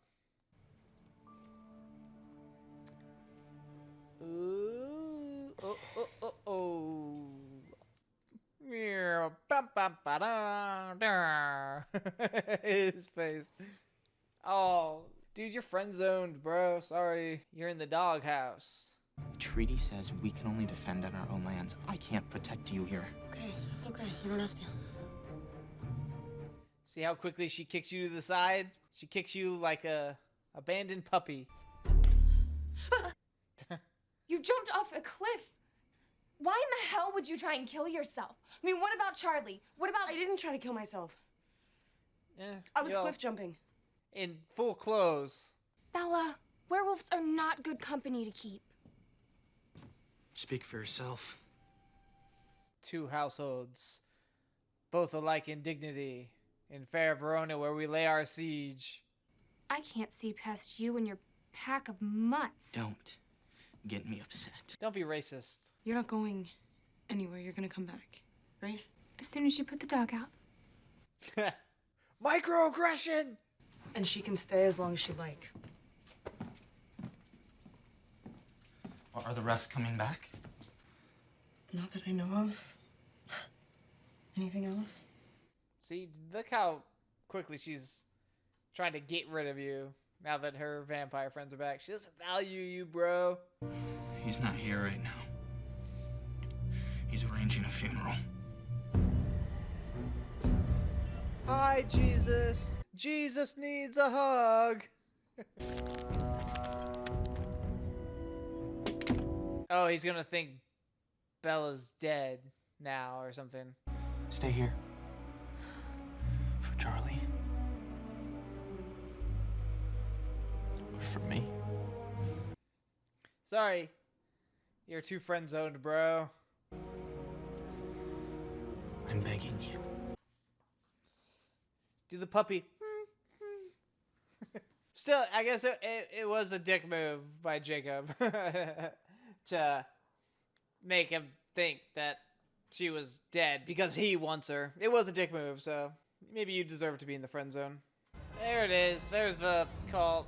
Ooh. Oh. Yeah. His face. Oh, dude, you're friend zoned, bro. Sorry, you're in the doghouse. The treaty says we can only defend on our own lands. I can't protect you here. Okay, it's okay. You don't have to. See how quickly she kicks you to the side? She kicks you like a abandoned puppy. You jumped off a cliff. Why in the hell would you try and kill yourself? I mean, what about Charlie? What about... I didn't try to kill myself. Yeah, I was cliff jumping. In full clothes. Bella, werewolves are not good company to keep. Speak for yourself. 2 households, both alike in dignity, in fair Verona where we lay our siege. I can't see past you and your pack of mutts. Don't get me upset. Don't be racist. You're not going anywhere. You're gonna come back, right? As soon as you put the dog out. Microaggression! And she can stay as long as she'd like. Are the rest coming back? Not that I know of. Anything else? See, look how quickly she's trying to get rid of you now that her vampire friends are back. She doesn't value you, bro. He's not here right now. He's arranging a funeral. Hi, Jesus. Jesus needs a hug. Oh, he's gonna think Bella's dead now or something. Stay here. For Charlie. For me. Sorry. You're too friend zoned, bro. begging you. Do the puppy. Still, I guess it was a dick move by Jacob to make him think that she was dead because he wants her. It was a dick move, so maybe you deserve to be in the friend zone. There it is. There's the call.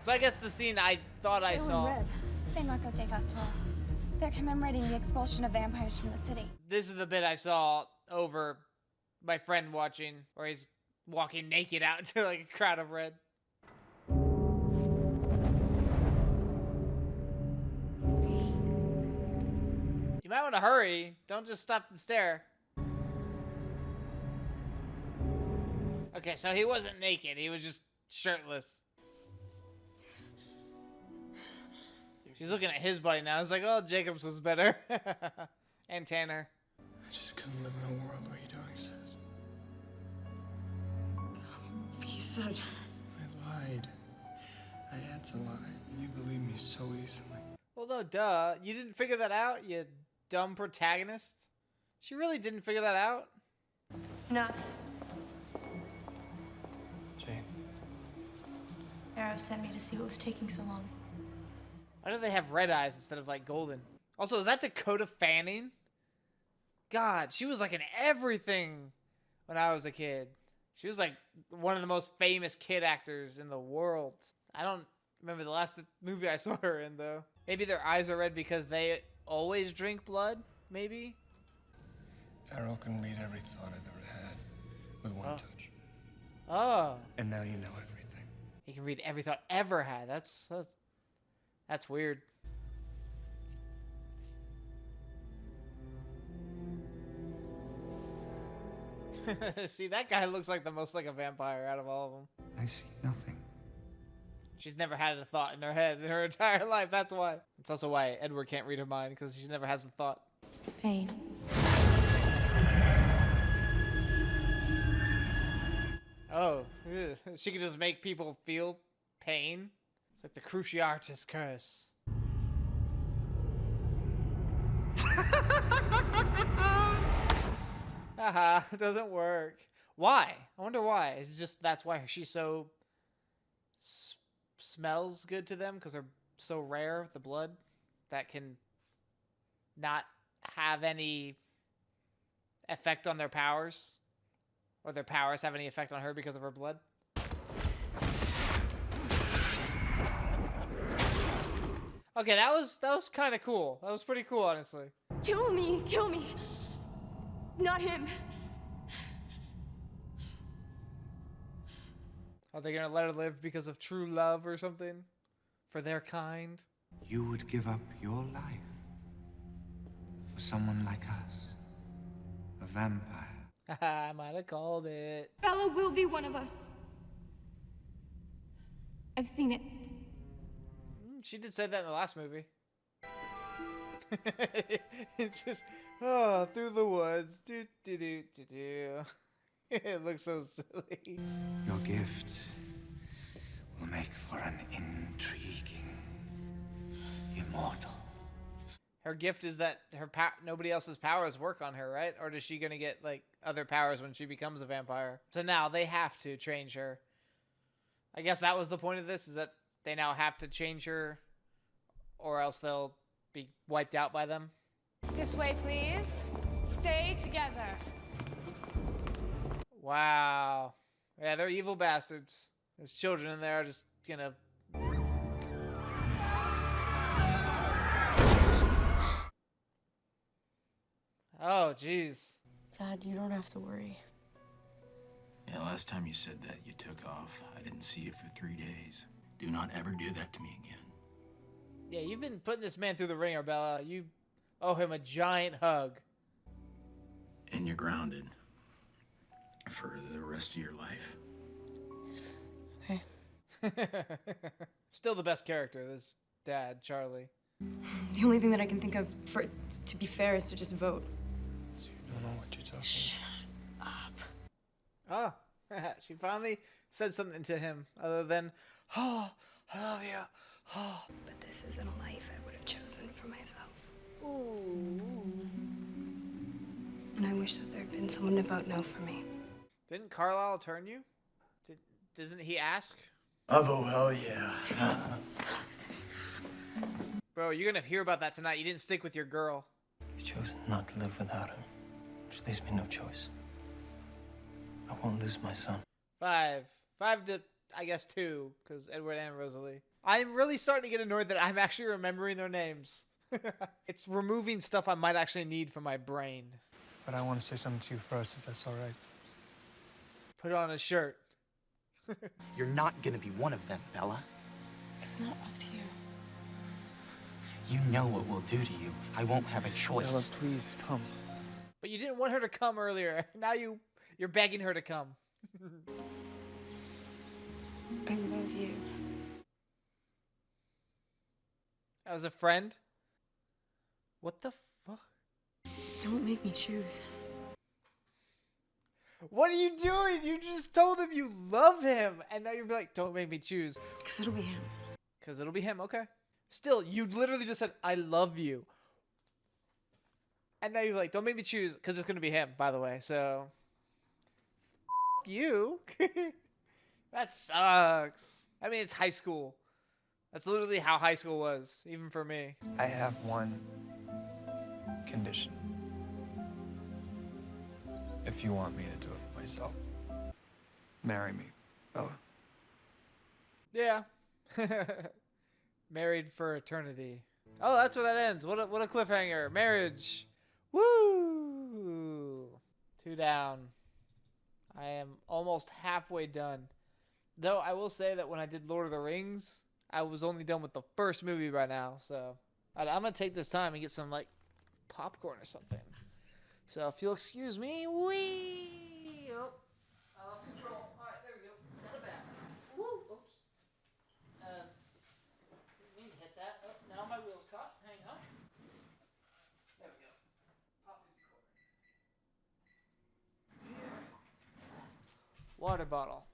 So I guess the scene I thought I saw. St. Marco's Day Festival. They're commemorating the expulsion of vampires from the city. This is the bit I saw over my friend watching, where he's walking naked out into like a crowd of red. You might want to hurry. Don't just stop and stare. Okay, so he wasn't naked. He was just shirtless. She's looking at his body now. It's like, oh, Jacob's was better. And Tanner. I just couldn't live in a world where you don't exist. You said... I lied. I had to lie. You believe me so easily. Well, no, duh. You didn't figure that out, you dumb protagonist? She really didn't figure that out? Enough. Jane. Arrow sent me to see what was taking so long. Why do they have red eyes instead of like golden? Also, is that Dakota Fanning? God, she was like in everything when I was a kid. She was like one of the most famous kid actors in the world. I don't remember the last movie I saw her in though. Maybe their eyes are red because they always drink blood, maybe? Arrow can read every thought I've ever had with one touch. Oh. And now you know everything. He can read every thought ever had. That's weird. See, that guy looks like the most like a vampire out of all of them. I see nothing. She's never had a thought in her head in her entire life. That's why. It's also why Edward can't read her mind, because she never has a thought. Pain. Oh, ew. She can just make people feel pain. It's like the Cruciatus curse. Haha, it doesn't work. Why? I wonder why. It's just that's why she's so smells good to them, because they're so rare, the blood that can not have any effect on their powers, or their powers have any effect on her because of her blood. Okay, that was kind of cool. That was pretty cool, honestly. Kill me! Kill me! Not him! Are they gonna let her live because of true love or something? For their kind? You would give up your life for someone like us, a vampire. Haha, I might have called it. Bella will be one of us. I've seen it. She did say that in the last movie. It's just, oh, through the woods. Do, do, do, do, do. It looks so silly. Your gifts will make for an intriguing immortal. Her gift is that her nobody else's powers work on her, right? Or is she gonna get like other powers when she becomes a vampire? So now they have to change her. I guess that was the point of this, is that they now have to change her, or else they'll be wiped out by them. This way, please. Stay together. Wow. Yeah, they're evil bastards. There's children in there just gonna... Oh, jeez. Dad, you don't have to worry. Yeah, last time you said that, you took off. I didn't see you for 3 days. Do not ever do that to me again. Yeah, you've been putting this man through the ringer, Bella. You owe him a giant hug. And you're grounded for the rest of your life. Okay. Still the best character, this dad, Charlie. The only thing that I can think of for it to be fair is to just vote. So you don't know what you're talking Shut up. Oh, she finally said something to him other than, oh, I love you. Oh. But this isn't a life I would have chosen for myself. Ooh. and I wish that there had been someone to vote no for me. Didn't Carlisle turn you? Doesn't he ask? Oh, hell yeah. Bro, you're gonna hear about that tonight. You didn't stick with your girl. I've chosen not to live without her, which leaves me no choice. I won't lose my son. 5 to, I guess, 2, because Edward and Rosalie. I'm really starting to get annoyed that I'm actually remembering their names. It's removing stuff I might actually need from my brain. But I want to say something to you first, if that's all right. Put on a shirt. You're not gonna be one of them, Bella. It's not up to you. You know what we'll do to you. I won't have a choice. Bella, please, come. But you didn't want her to come earlier. Now you're begging her to come. I love you. As a friend? What the fuck? Don't make me choose. What are you doing? You just told him you love him. And now you're like, don't make me choose. Because it'll be him. Because it'll be him, okay. Still, you literally just said, I love you. And now you're like, don't make me choose, because it's going to be him, by the way. So, you. That sucks. I mean, it's high school. That's literally how high school was, even for me. I have one condition. If you want me to do it myself, marry me, Bella. Yeah. Married for eternity. Oh, that's where that ends. What a cliffhanger. Marriage. Woo! 2 down. I am almost halfway done. Though I will say that when I did Lord of the Rings, I was only done with the first movie by now. So I'm going to take this time and get some like popcorn or something. So if you'll excuse me, wee! Oh, I lost control. All right, there we go. Not bad. Woo! Oops. Didn't mean to hit that. Oh, now my wheel's caught. Hang on. There we go. Pop in the corner. Water bottle.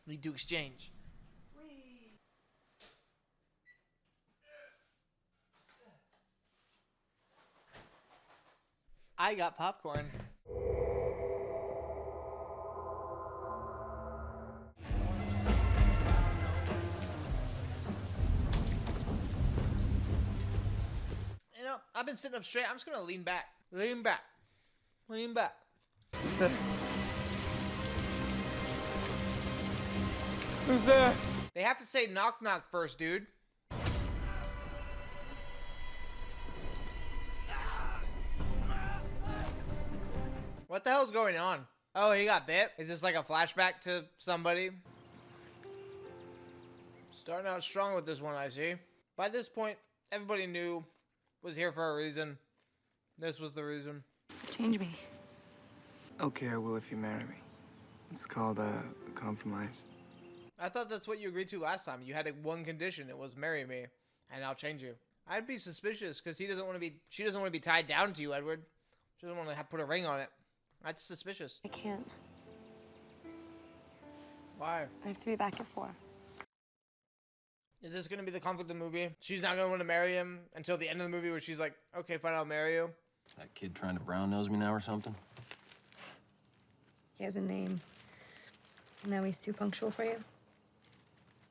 Need to exchange. I got popcorn. You know, I've been sitting up straight. I'm just gonna lean back. Lean back. Lean back. Who's there? Who's there? They have to say knock knock first, dude. What the hell's going on? Oh, he got bit? Is this like a flashback to somebody? Starting out strong with this one, I see. By this point, everybody knew was here for a reason. This was the reason. Change me. Okay, I will if you marry me. It's called a compromise. I thought that's what you agreed to last time. You had one condition. It was marry me, and I'll change you. I'd be suspicious because she doesn't want to be tied down to you, Edward. She doesn't want to put a ring on it. That's suspicious. I can't. Why? I have to be back at 4. Is this going to be the conflict of the movie? She's not going to want to marry him until the end of the movie where she's like, okay, fine, I'll marry you. That kid trying to brown nose me now or something? He has a name. Now he's too punctual for you?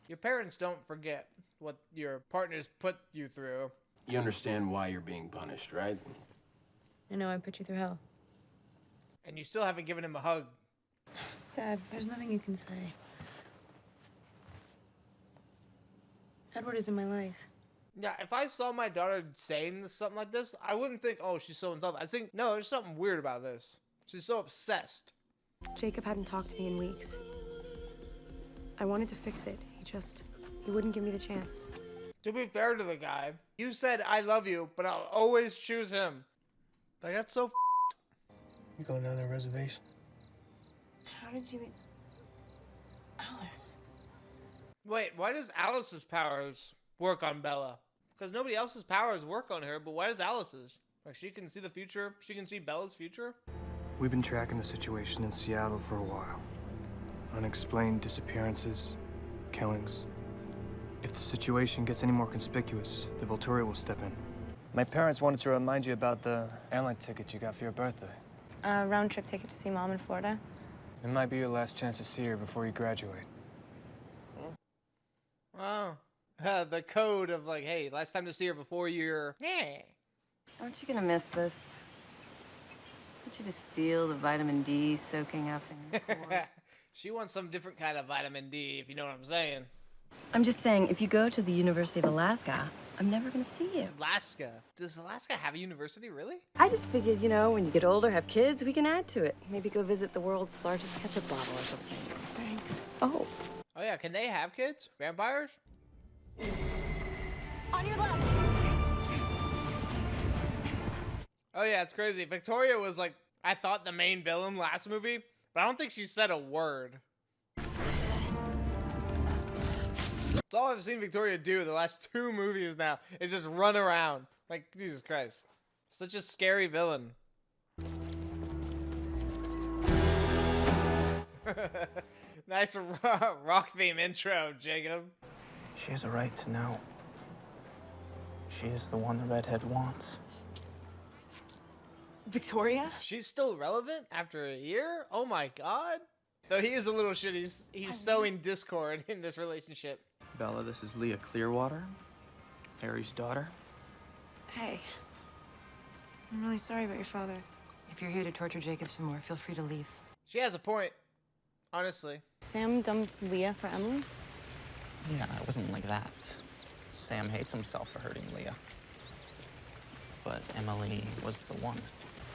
Your parents don't forget what your partners put you through. You understand why you're being punished, right? I know I put you through hell. And you still haven't given him a hug. Dad, there's nothing you can say. Edward is in my life. Yeah, if I saw my daughter saying something like this, I wouldn't think, oh, she's so in love. I think, no, there's something weird about this. She's so obsessed. Jacob hadn't talked to me in weeks. I wanted to fix it. He wouldn't give me the chance. To be fair to the guy, you said, I love you, but I'll always choose him. Like, that's so You going down the reservation? How did you... Alice. Wait, why does Alice's powers work on Bella? Because nobody else's powers work on her, but why does Alice's? Like, she can see the future? She can see Bella's future? We've been tracking the situation in Seattle for a while. Unexplained disappearances, killings. If the situation gets any more conspicuous, the Volturi will step in. My parents wanted to remind you about the airline ticket you got for your birthday. A round-trip ticket to see Mom in Florida. It might be your last chance to see her before you graduate. Wow. The code of like, hey, last time to see her before you're... Yeah. Aren't you gonna miss this? Don't you just feel the vitamin D soaking up in your pores? She wants some different kind of vitamin D, if you know what I'm saying. I'm just saying, if you go to the University of Alaska, I'm never gonna see you. Alaska? Does Alaska have a university, really? I just figured, you know, when you get older, have kids, we can add to it. Maybe go visit the world's largest ketchup bottle or something. Thanks. Oh. Oh yeah, can they have kids? Vampires? On your left. Oh yeah, it's crazy. Victoria was like, I thought the main villain last movie, but I don't think she said a word. That's all I've seen Victoria do the last 2 movies now, is just run around. Like, Jesus Christ. Such a scary villain. Nice rock theme intro, Jacob. She has a right to know. She is the one the redhead wants. Victoria? She's still relevant after a year? Oh my god. Though he is a little shit, he's sowing discord in this relationship. Bella, this is Leah Clearwater, Harry's daughter. Hey. I'm really sorry about your father. If you're here to torture Jacob some more, feel free to leave. She has a point, honestly. Sam dumped Leah for Emily? Yeah, it wasn't like that. Sam hates himself for hurting Leah. But Emily was the one.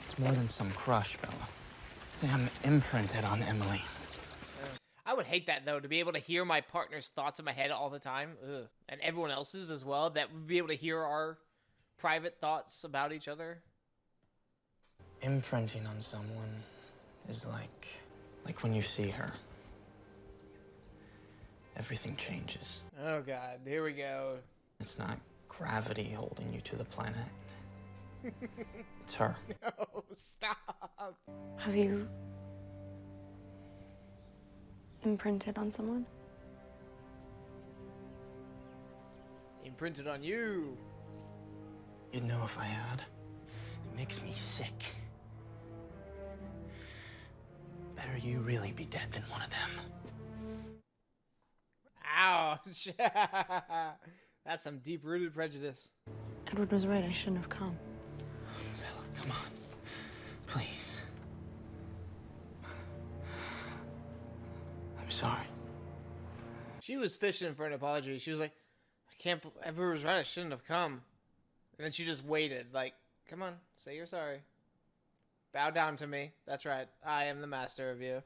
It's more than some crush, Bella. Sam imprinted on Emily. I would hate that, though, to be able to hear my partner's thoughts in my head all the time. Ugh. And everyone else's as well, that would be able to hear our private thoughts about each other. Imprinting on someone is like when you see her. Everything changes. Oh god, here we go. It's not gravity holding you to the planet. It's her. No, stop. Have you imprinted on someone? Imprinted on you. You'd know if I had. It makes me sick. Better you really be dead than one of them. Ouch. That's some deep-rooted prejudice. Edward was right, I shouldn't have come. Bella, come on. Please. I'm sorry. She was fishing for an apology. She was like, Edward was right, I shouldn't have come. And then she just waited, like, come on, say you're sorry. Bow down to me. That's right. I am the master of you.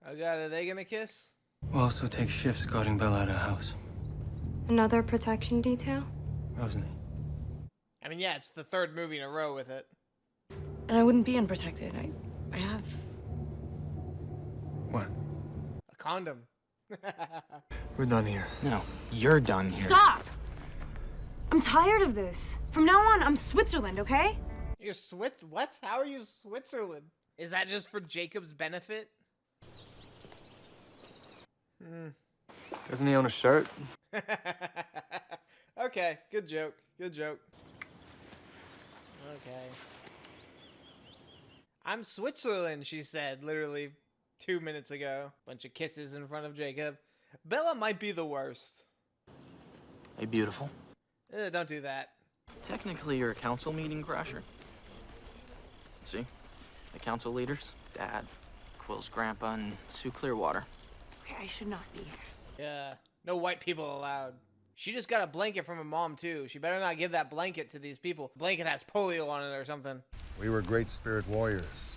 Oh god, are they gonna kiss? We'll also take shifts guarding Bella at her house. Another protection detail? Rosalie. I mean, yeah, it's the 3rd movie in a row with it. And I wouldn't be unprotected. I have... What? A condom. We're done here. No, you're done here. Stop! I'm tired of this. From now on, I'm Switzerland, okay? You're what? How are you Switzerland? Is that just for Jacob's benefit? Doesn't he own a shirt? Okay, good joke. Good joke. Okay. I'm Switzerland, she said, literally 2 minutes ago. Bunch of kisses in front of Jacob. Bella might be the worst. Hey, beautiful. Don't do that. Technically, you're a council meeting crasher. See? The council leaders, Dad, Quill's grandpa, and Sue Clearwater. Okay, I should not be here. Yeah, no white people allowed. She just got a blanket from her mom, too. She better not give that blanket to these people. The blanket has polio on it or something. We were great spirit warriors,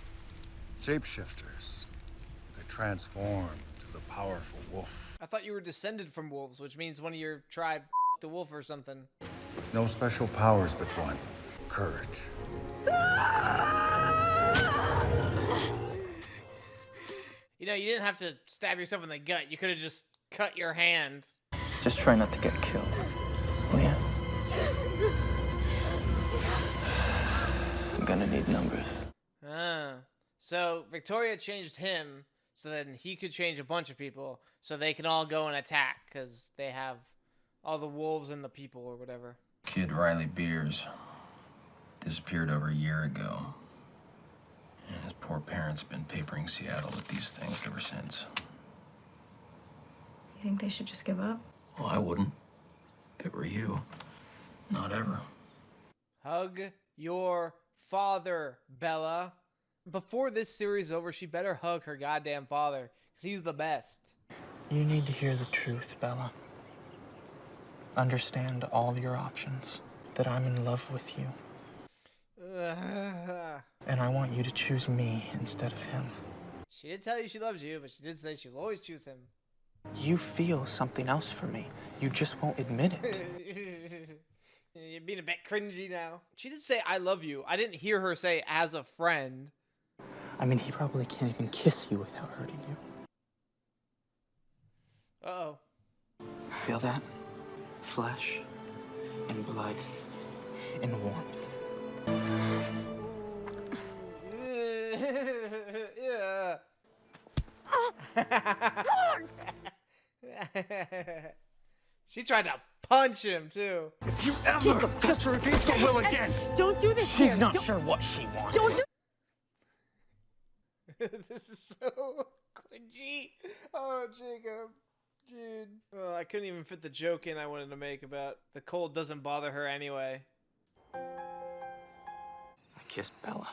shapeshifters. They transformed to the powerful wolf. I thought you were descended from wolves, which means one of your tribe the wolf or something. No special powers but one, courage. You know, you didn't have to stab yourself in the gut. You could have just cut your hand. Just try not to get killed. Will ya? I'm gonna need numbers. So Victoria changed him so then he could change a bunch of people so they can all go and attack because they have all the wolves and the people or whatever. Kid Riley Beers disappeared over a year ago. And his poor parents have been papering Seattle with these things ever since. You think they should just give up? Well, I wouldn't. If it were you. Not ever. Hug your father, Bella. Before this series is over, she better hug her goddamn father, because he's the best. You need to hear the truth, Bella. Understand all your options. That I'm in love with you. And I want you to choose me instead of him. She did tell you she loves you, but she did say she'll always choose him. You feel something else for me. You just won't admit it. You're being a bit cringy now. She did say, I love you. I didn't hear her say, as a friend. I mean, he probably can't even kiss you without hurting you. Uh-oh. Feel that? Flesh and blood and warmth. Yeah. She tried to punch him too. If you ever touch her against her will again, don't do this. She's not sure what she wants. Don't do. This is so cringy. Oh, Jacob. Dude. Oh, I couldn't even fit the joke in I wanted to make about the cold doesn't bother her anyway. I kissed Bella,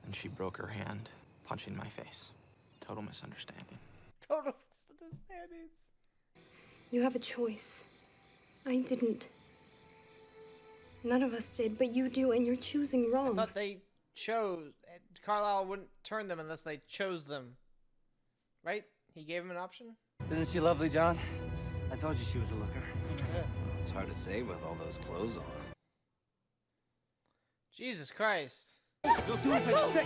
and she broke her hand, punching my face. Total misunderstanding. Total misunderstanding. You have a choice. I didn't. None of us did, but you do, and you're choosing wrong. I thought they chose. Carlisle wouldn't turn them unless they chose them. Right? He gave him an option? Isn't she lovely, John? I told you she was a looker. It's hard to say with all those clothes on. Jesus Christ. You'll do as I say.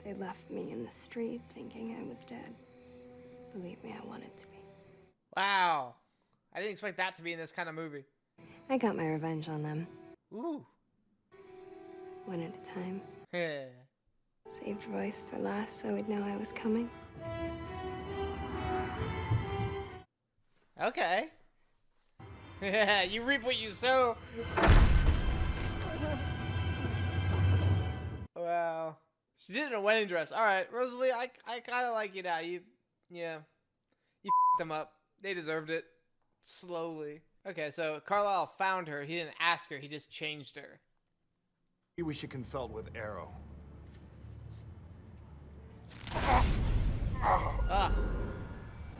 They left me in the street thinking I was dead. Believe me, I wanted to be. Wow. I didn't expect that to be in this kind of movie. I got my revenge on them. Ooh. One at a time. Yeah. Saved Royce for last so he'd know I was coming. Okay. Yeah, you reap what you sow. Wow. She did it in a wedding dress. All right, Rosalie, I kind of like you now. You f***ed them up. They deserved it. Slowly. Okay, so Carlisle found her. He didn't ask her. He just changed her. We should consult with Arrow. Ah.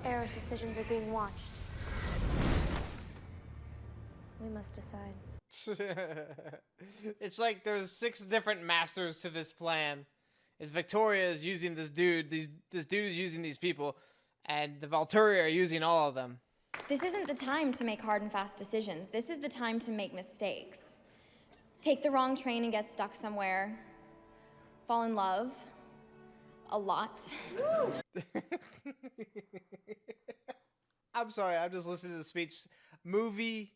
Arrow's decisions are being watched. We must decide. It's like there's 6 different masters to this plan. It's Victoria is using this dude. This dude is using these people, and the Valkyria are using all of them. This isn't the time to make hard and fast decisions. This is the time to make mistakes. Take the wrong train and get stuck somewhere. Fall in love. A lot. I'm sorry, I'm just listening to the speech. Movie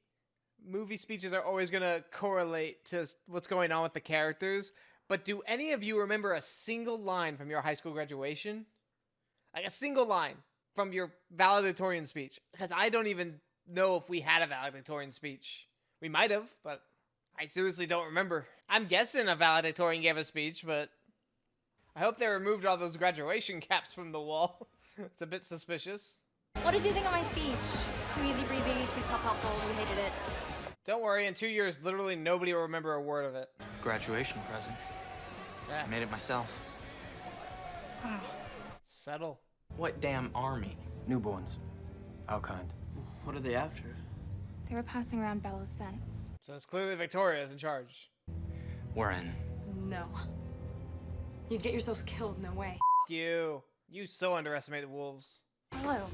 speeches are always going to correlate to what's going on with the characters. But do any of you remember a single line from your high school graduation? Like a single line from your valedictorian speech? Because I don't even know if we had a valedictorian speech. We might have, but I seriously don't remember. I'm guessing a valedictorian gave a speech, but I hope they removed all those graduation caps from the wall. It's a bit suspicious. What did you think of my speech? Too easy breezy, too self-helpful, you hated it. Don't worry, in 2 years, literally nobody will remember a word of it. Graduation present. Yeah. I made it myself. Wow. Settle. What damn army? Newborns. Our kind. What are they after? They were passing around Bella's scent. So it's clearly Victoria's in charge. We're in. No. You'd get yourselves killed, no way. You. You so underestimate the wolves. Hello.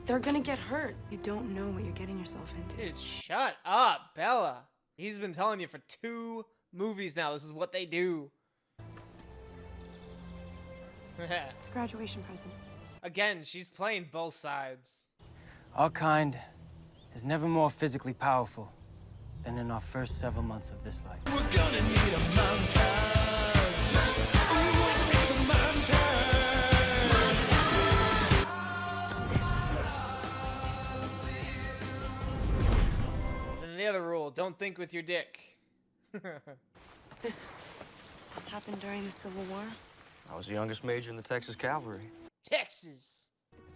They're gonna get hurt. You don't know what you're getting yourself into. Dude, shut up, Bella. He's been telling you for 2 movies now. This is what they do. It's a graduation present. Again, she's playing both sides. Our kind is never more physically powerful than in our first several months of this life. We're gonna need a montage. I'm gonna take some montage. And the other rule, don't think with your dick. This happened during the Civil War? I was the youngest major in the Texas Cavalry. Texas!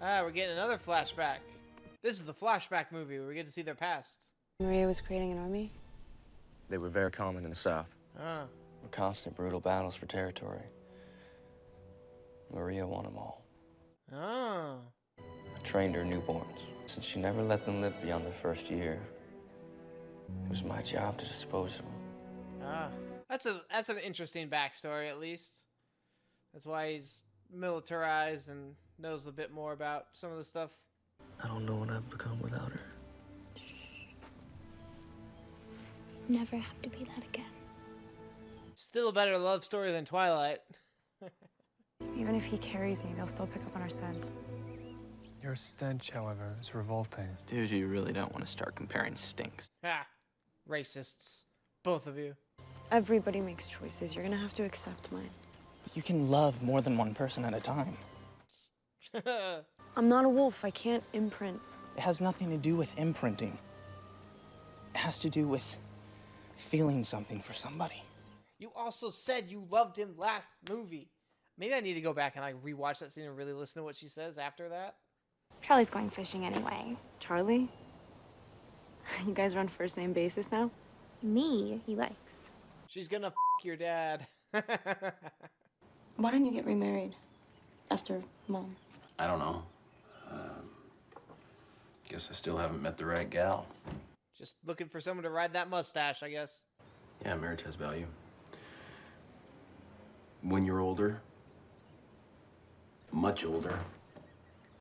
Ah, we're getting another flashback. This is the flashback movie where we get to see their past. Maria was creating an army? They were very common in the South. Ah. Constant brutal battles for territory. Maria won them all. Oh. I trained her newborns. Since she never let them live beyond their first year, it was my job to dispose of them. Ah. That's an interesting backstory, at least. That's why he's militarized and knows a bit more about some of the stuff. I don't know what I've become without her. Never have to be that again. Still a better love story than Twilight. Even if he carries me, they'll still pick up on our scents. Your stench, however, is revolting. Dude, you really don't want to start comparing stinks. Ah, racists. Both of you. Everybody makes choices. You're gonna have to accept mine. But you can love more than one person at a time. I'm not a wolf. I can't imprint. It has nothing to do with imprinting. It has to do with feeling something for somebody. You also said you loved him last movie. Maybe I need to go back and like rewatch that scene and really listen to what she says after that. Charlie's going fishing anyway. Charlie? You guys are on first name basis now? Me, he likes. She's gonna f your dad. Why don't you get remarried after Mom? I don't know. Guess I still haven't met the right gal. Just looking for someone to ride that mustache, I guess. Yeah, marriage has value. When you're older, much older.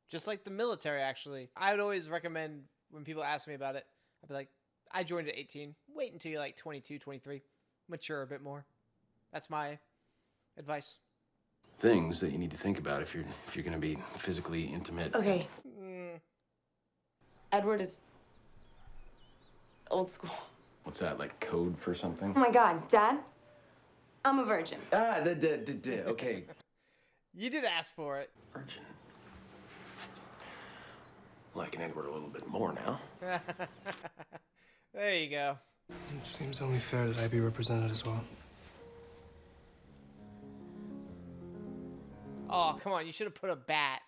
Just like the military, actually. I would always recommend when people ask me about it, I'd be like, I joined at 18. Wait until you're like 22, 23. Mature a bit more. That's my advice. Things that you need to think about if you're going to be physically intimate. Okay. Edward is old school. What's that, like code for something? Oh my God, Dad, I'm a virgin. Ah, okay. You did ask for it. Virgin. Liking Edward a little bit more now. There you go. It seems only fair that I be represented as well. Oh, come on. You should have put a bat.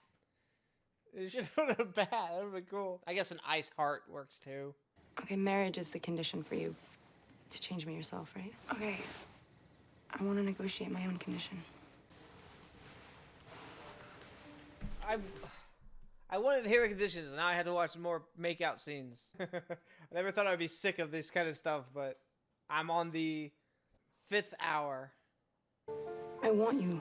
You should have put a bat. That would have been cool. I guess an ice heart works too. Okay, marriage is the condition for you to change me yourself, right? Okay. I want to negotiate my own condition. I wanted to hear the conditions, and now I had to watch more make-out scenes. I never thought I'd be sick of this kind of stuff, but I'm on the 5th hour. I want you.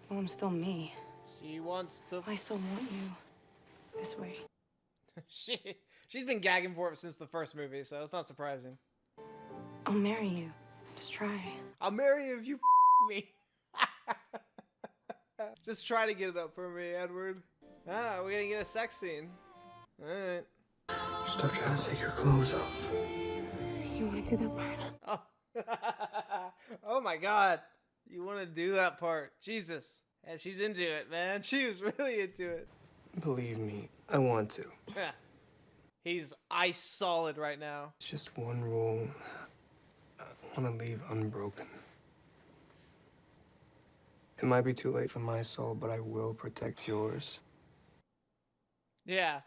Well, I'm still me. She wants to... I still want you. This way. She's been gagging for it since the first movie, so it's not surprising. I'll marry you. Just try. I'll marry you if you me. Just try to get it up for me, Edward. Ah, we're gonna get a sex scene. Alright. Stop trying to take your clothes off. You want to do that part? Oh. Oh my God. You want to do that part. Jesus. Yeah, she's into it, man. She was really into it. Believe me, I want to. He's ice solid right now. It's just one rule I want to leave unbroken. It might be too late for my soul, but I will protect yours. Yeah.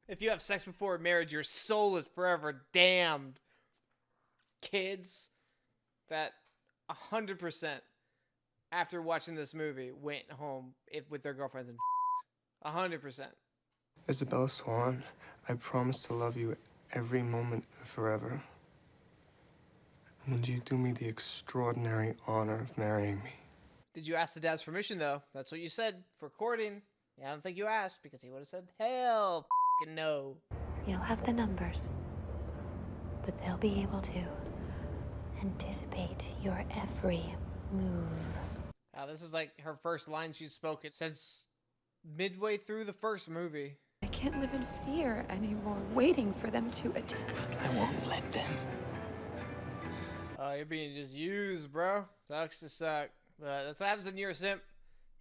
If you have sex before marriage, your soul is forever damned. Kids that 100% after watching this movie went home with their girlfriends and 100%. Isabella Swan, I promise to love you every moment forever. And would you do me the extraordinary honor of marrying me? Did you ask the dad's permission, though? That's what you said for courting. Yeah, I don't think you asked, because he would have said, hell f***ing no. You'll have the numbers, but they'll be able to anticipate your every move. This is like her first line she's spoken since midway through the first movie. I can't live in fear anymore, waiting for them to attack. I won't let them. Oh, you're being just used, bro. Sucks to suck. But that's what happens when you're a simp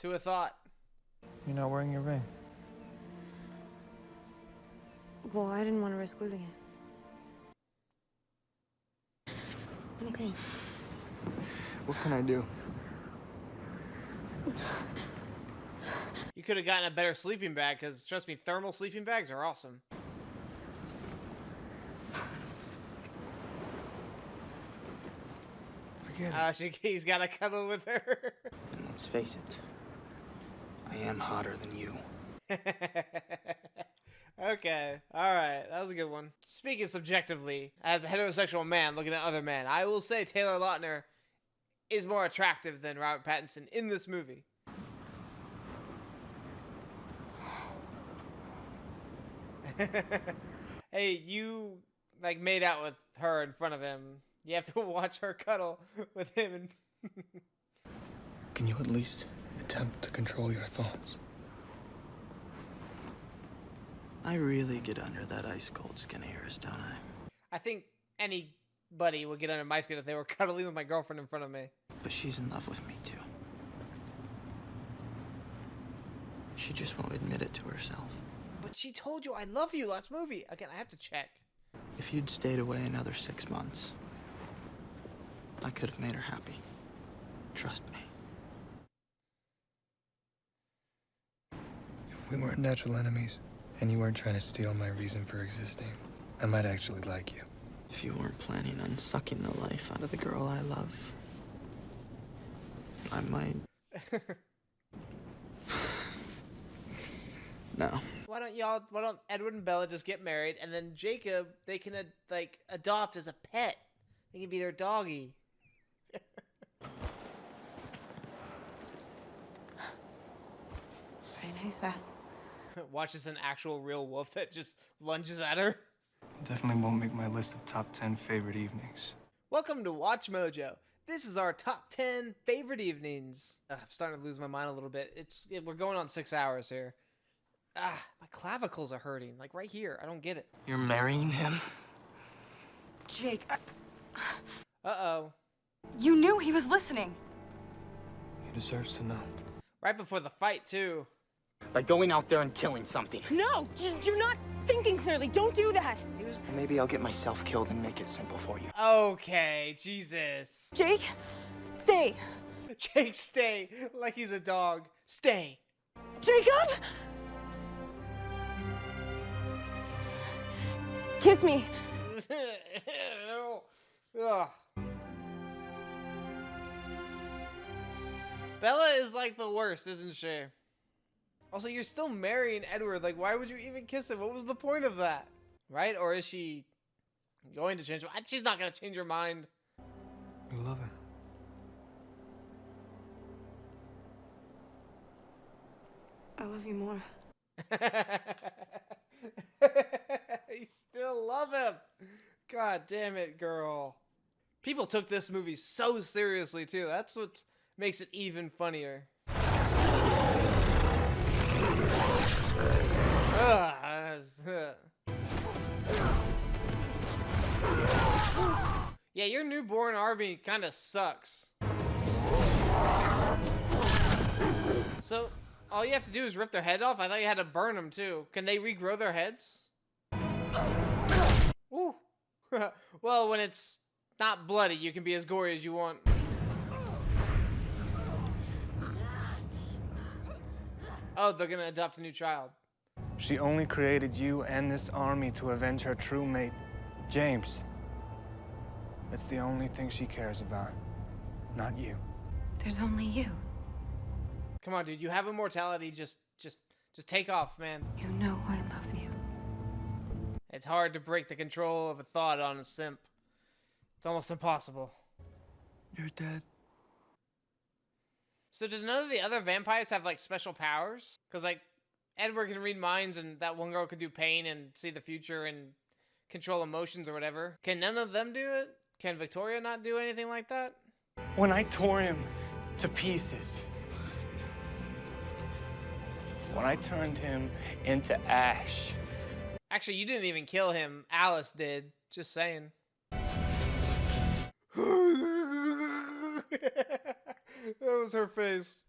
to a thought. You're not wearing your ring. Well, I didn't want to risk losing it. Okay. What can I do? You could have gotten a better sleeping bag, because trust me, thermal sleeping bags are awesome. Forget it. He's got to cuddle with her. And let's face it, I am hotter than you. Okay, alright, that was a good one. Speaking subjectively, as a heterosexual man looking at other men, I will say Taylor Lautner is more attractive than Robert Pattinson in this movie. Hey, you, like, made out with her in front of him. You have to watch her cuddle with him. And Can you at least attempt to control your thoughts? I really get under that ice cold skin of yours, don't I? I think anybody would get under my skin if they were cuddling with my girlfriend in front of me. But she's in love with me too. She just won't admit it to herself. But she told you I love you last movie. Again, I have to check. If you'd stayed away another 6 months, I could have made her happy. Trust me. If we weren't natural enemies, and you weren't trying to steal my reason for existing, I might actually like you. If you weren't planning on sucking the life out of the girl I love, I might. No. Why don't Edward and Bella just get married, and then Jacob, they can like adopt as a pet. They can be their doggy. Very nice, Seth. Watches an actual real wolf that just lunges at her. Definitely won't make my list of top 10 favorite evenings. Welcome to Watch Mojo. This is our top 10 favorite evenings. I'm starting to lose my mind a little bit. We're going on 6 hours here. My clavicles are hurting, like right here. I don't get it. You're marrying him? Jake, Uh-oh. you knew he was listening. He deserves to know. Right before the fight, too. By going out there and killing something. No, you're not thinking clearly. Don't do that. And maybe I'll get myself killed and make it simple for you. Okay, Jesus. Jake, stay. Jake, stay. Like he's a dog. Stay. Jacob! Kiss me. Ugh. Bella is like the worst, isn't she? Also, you're still marrying Edward. Like, why would you even kiss him? What was the point of that? Right? Or is she going to change her mind? She's not going to change her mind. You love him. I love you more. You still love him. God damn it, girl. People took this movie so seriously, too. That's what makes it even funnier. Yeah, your newborn army kind of sucks. So, all you have to do is rip their head off? I thought you had to burn them, too. Can they regrow their heads? Ooh. Well, when it's not bloody, you can be as gory as you want. Oh, they're gonna adopt a new child. She only created you and this army to avenge her true mate, James. That's the only thing she cares about, not you. There's only you. Come on, dude. You have immortality. Just take off, man. You know I love you. It's hard to break the control of a thought on a simp. It's almost impossible. You're dead. So did none of the other vampires have, like, special powers? Because, like, Edward can read minds, and that one girl can do pain and see the future and control emotions or whatever. Can none of them do it? Can Victoria not do anything like that? When I tore him to pieces. When I turned him into ash. Actually, you didn't even kill him. Alice did. Just saying. That was her face.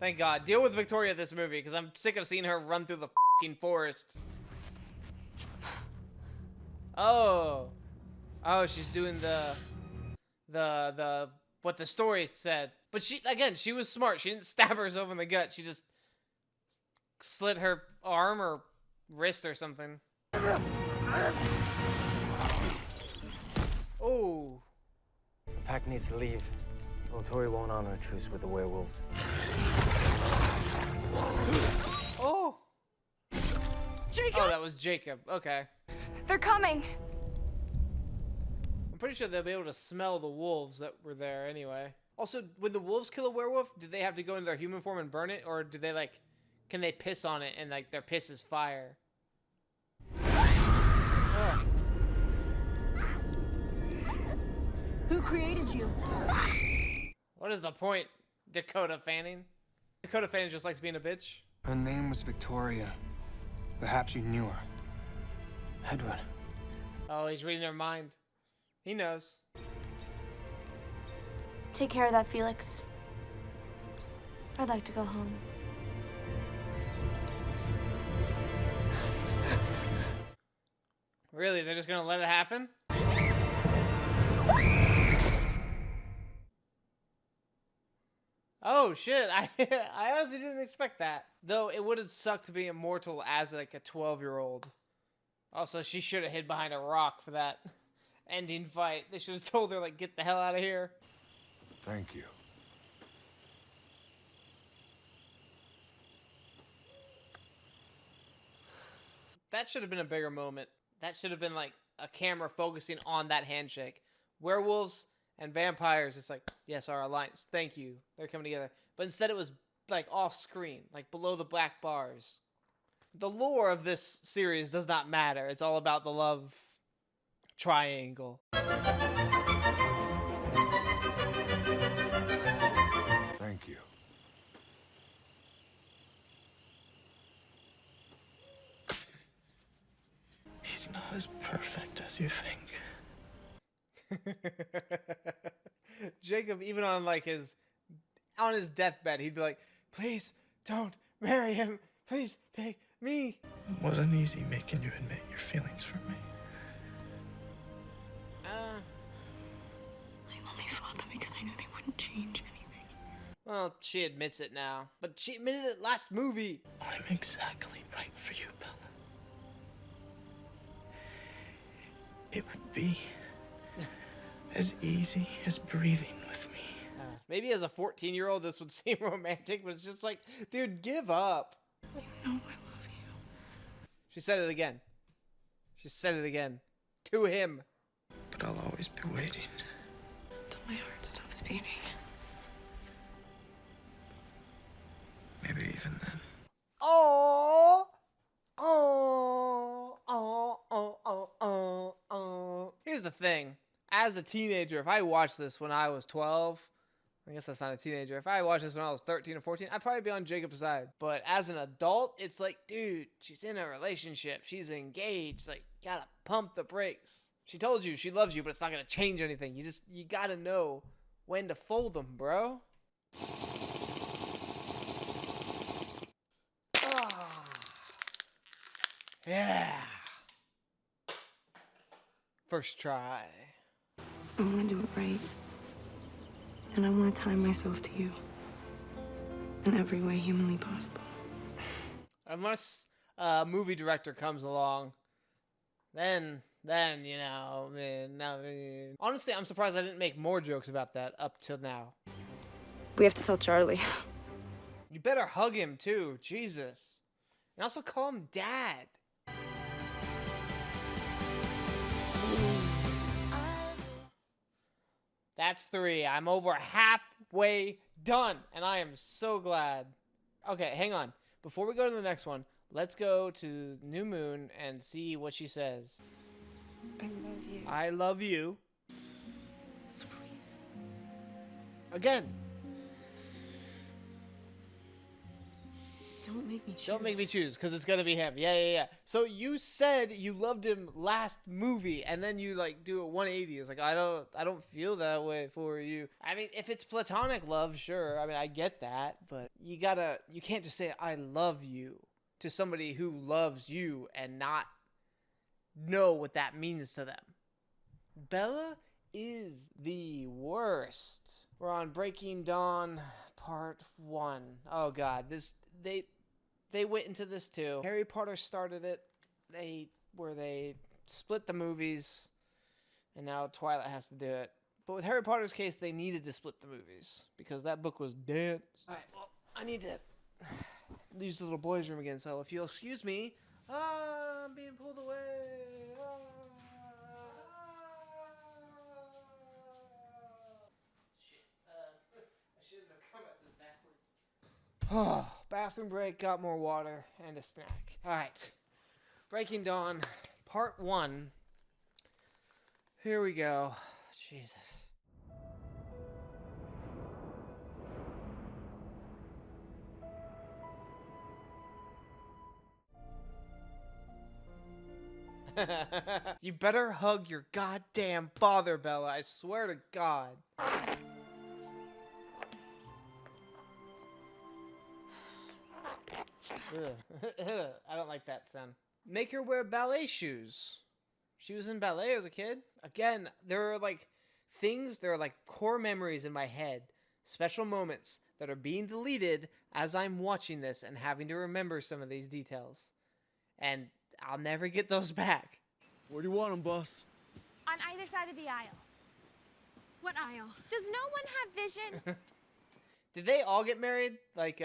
Thank God. Deal with Victoria this movie, because I'm sick of seeing her run through the fucking forest. Oh. Oh, she's doing what the story said. But she was smart. She didn't stab herself in the gut. She just slit her arm or wrist or something. Oh. The pack needs to leave. Tori won't honor a truce with the werewolves. Oh. Jacob! Oh, that was Jacob. Okay. They're coming. I'm pretty sure they'll be able to smell the wolves that were there anyway. Also, when the wolves kill a werewolf, do they have to go into their human form and burn it? Or do they, like, can they piss on it and, like, their piss is fire? Oh. Who created you? What is the point, Dakota Fanning? Dakota Fanning just likes being a bitch. Her name was Victoria. Perhaps you knew her. Edward. Oh, he's reading her mind. He knows. Take care of that, Felix. I'd like to go home. Really? They're just gonna let it happen? Oh shit, I honestly didn't expect that. Though it would have sucked to be immortal as like a 12-year-old. Also, she should have hid behind a rock for that ending fight. They should have told her, like, get the hell out of here. Thank you. That should have been a bigger moment. That should have been like a camera focusing on that handshake. Werewolves and vampires, it's like, yes, our alliance. Thank you. They're coming together. But instead it was like off screen, like below the black bars. The lore of this series does not matter. It's all about the love triangle. Thank you. He's not as perfect as you think. Jacob, even on like on his deathbed, he'd be like, please don't marry him. Please pick me. It wasn't easy making you admit your feelings for me. I only fought them because I knew they wouldn't change anything. Well, she admits it now. But she admitted it last movie. I'm exactly right for you, Bella. It would be as easy as breathing with me. Maybe as a 14-year-old this would seem romantic, but it's just like, dude, give up. You know I love you. She said it again. She said it again. To him. But I'll always be waiting. Until my heart stops beating. Maybe even then. Oh, oh, oh, oh, oh, oh, oh. Here's the thing. As a teenager, if I watched this when I was 12, I guess that's not a teenager. If I watched this when I was 13 or 14, I'd probably be on Jacob's side. But as an adult, it's like, dude, she's in a relationship. She's engaged. Like, gotta pump the brakes. She told you she loves you, but it's not gonna change anything. You gotta know when to fold them, bro. Yeah. First try. I want to do it right. And I want to tie myself to you. In every way humanly possible. Unless a movie director comes along, then you know, honestly, I'm surprised I didn't make more jokes about that up till now. We have to tell Charlie. You better hug him too, Jesus. And also call him Dad. That's 3. I'm over halfway done, and I am so glad. Okay, hang on. Before we go to the next one, let's go to New Moon and see what she says. I love you. I love you. Please. Again. Don't make me choose. Don't make me choose, because it's gonna be him. Yeah. So you said you loved him last movie, and then you like do a 180. It's like I don't feel that way for you. I mean, if it's platonic love, sure. I mean, I get that, but you can't just say I love you to somebody who loves you and not know what that means to them. Bella is the worst. We're on Breaking Dawn Part 1. Oh God, they went into this too. Harry Potter started it. They split the movies, and now Twilight has to do it. But with Harry Potter's case, they needed to split the movies because that book was dead. All right, well, I need to use the little boys' room again. So if you'll excuse me, I'm being pulled away. Oh, bathroom break, got more water, and a snack. Alright. Breaking Dawn, Part 1. Here we go. Jesus. You better hug your goddamn father, Bella. I swear to God. I don't like that sound. Make her wear ballet shoes. She was in ballet as a kid. Again, there are like things, there are like core memories in my head, special moments that are being deleted as I'm watching this and having to remember some of these details. And I'll never get those back. Where do you want them, boss? On either side of the aisle. What aisle? Does no one have vision? Did they all get married? Like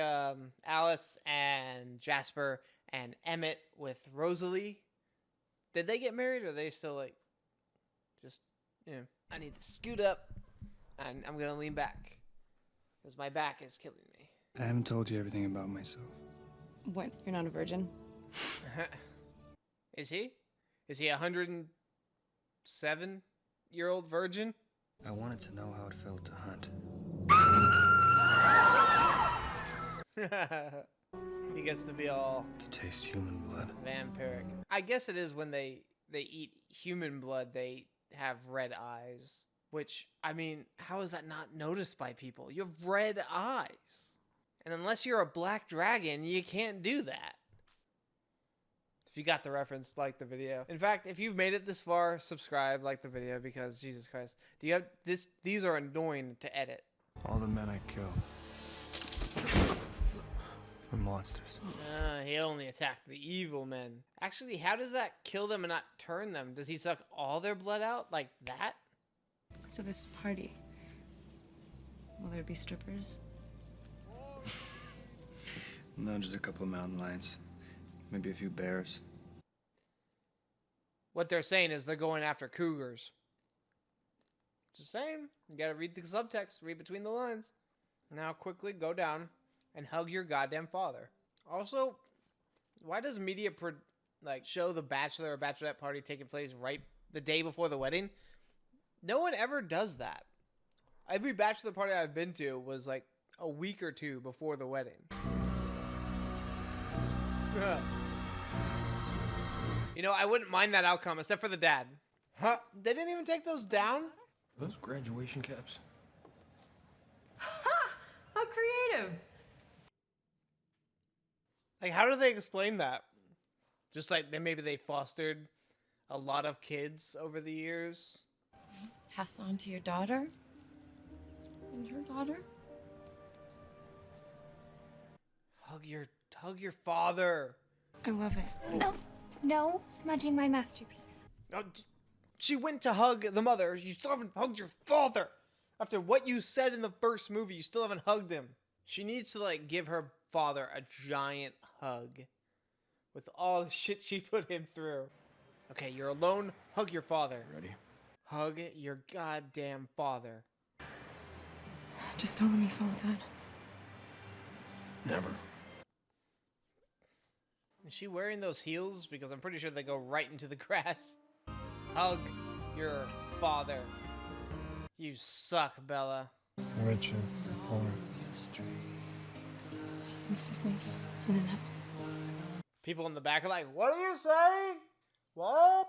Alice and Jasper and Emmett with Rosalie? Did they get married, or are they still like just, I need to scoot up and I'm gonna lean back because my back is killing me. I haven't told you everything about myself. What? You're not a virgin? Is he? Is he a 107-year-old virgin? I wanted to know how it felt to hunt. He gets to be all To taste human blood. vampiric. I guess it is when they eat human blood, they have red eyes. Which, I mean, how is that not noticed by people? You have red eyes. And unless you're a black dragon, you can't do that. If you got the reference, like the video. In fact, if you've made it this far, subscribe, like the video, because Jesus Christ. Do you have this? These are annoying to edit. All the men I kill were monsters. He only attacked the evil men. Actually, how does that kill them and not turn them? Does he suck all their blood out like that? So this party, will there be strippers? No, just a couple of mountain lions. Maybe a few bears. What they're saying is they're going after cougars. Just saying. You gotta read the subtext, read between the lines. Now quickly go down and hug your goddamn father. Also, why does media show the bachelor or bachelorette party taking place right the day before the wedding? No one ever does that. Every bachelor party I've been to was like a week or two before the wedding. You know, I wouldn't mind that outcome, except for the dad. Huh? They didn't even take those down? Those graduation caps. How creative. Like, how do they explain that? Just like maybe they fostered a lot of kids over the years. Pass on to your daughter and your daughter. Hug your father. I love it. No smudging my masterpiece. Oh, she went to hug the mother. You still haven't hugged your father. After what you said in the first movie, you still haven't hugged him. She needs to like give her father a giant hug with all the shit she put him through. Okay, you're alone. Hug your father. Ready? Hug your goddamn father. Just don't let me fall with that. Never. Is she wearing those heels? Because I'm pretty sure they go right into the grass. Hug your father. You suck, Bella. Rich or poor. In sickness heaven and hell. People in the back are like, "What are you saying? What?"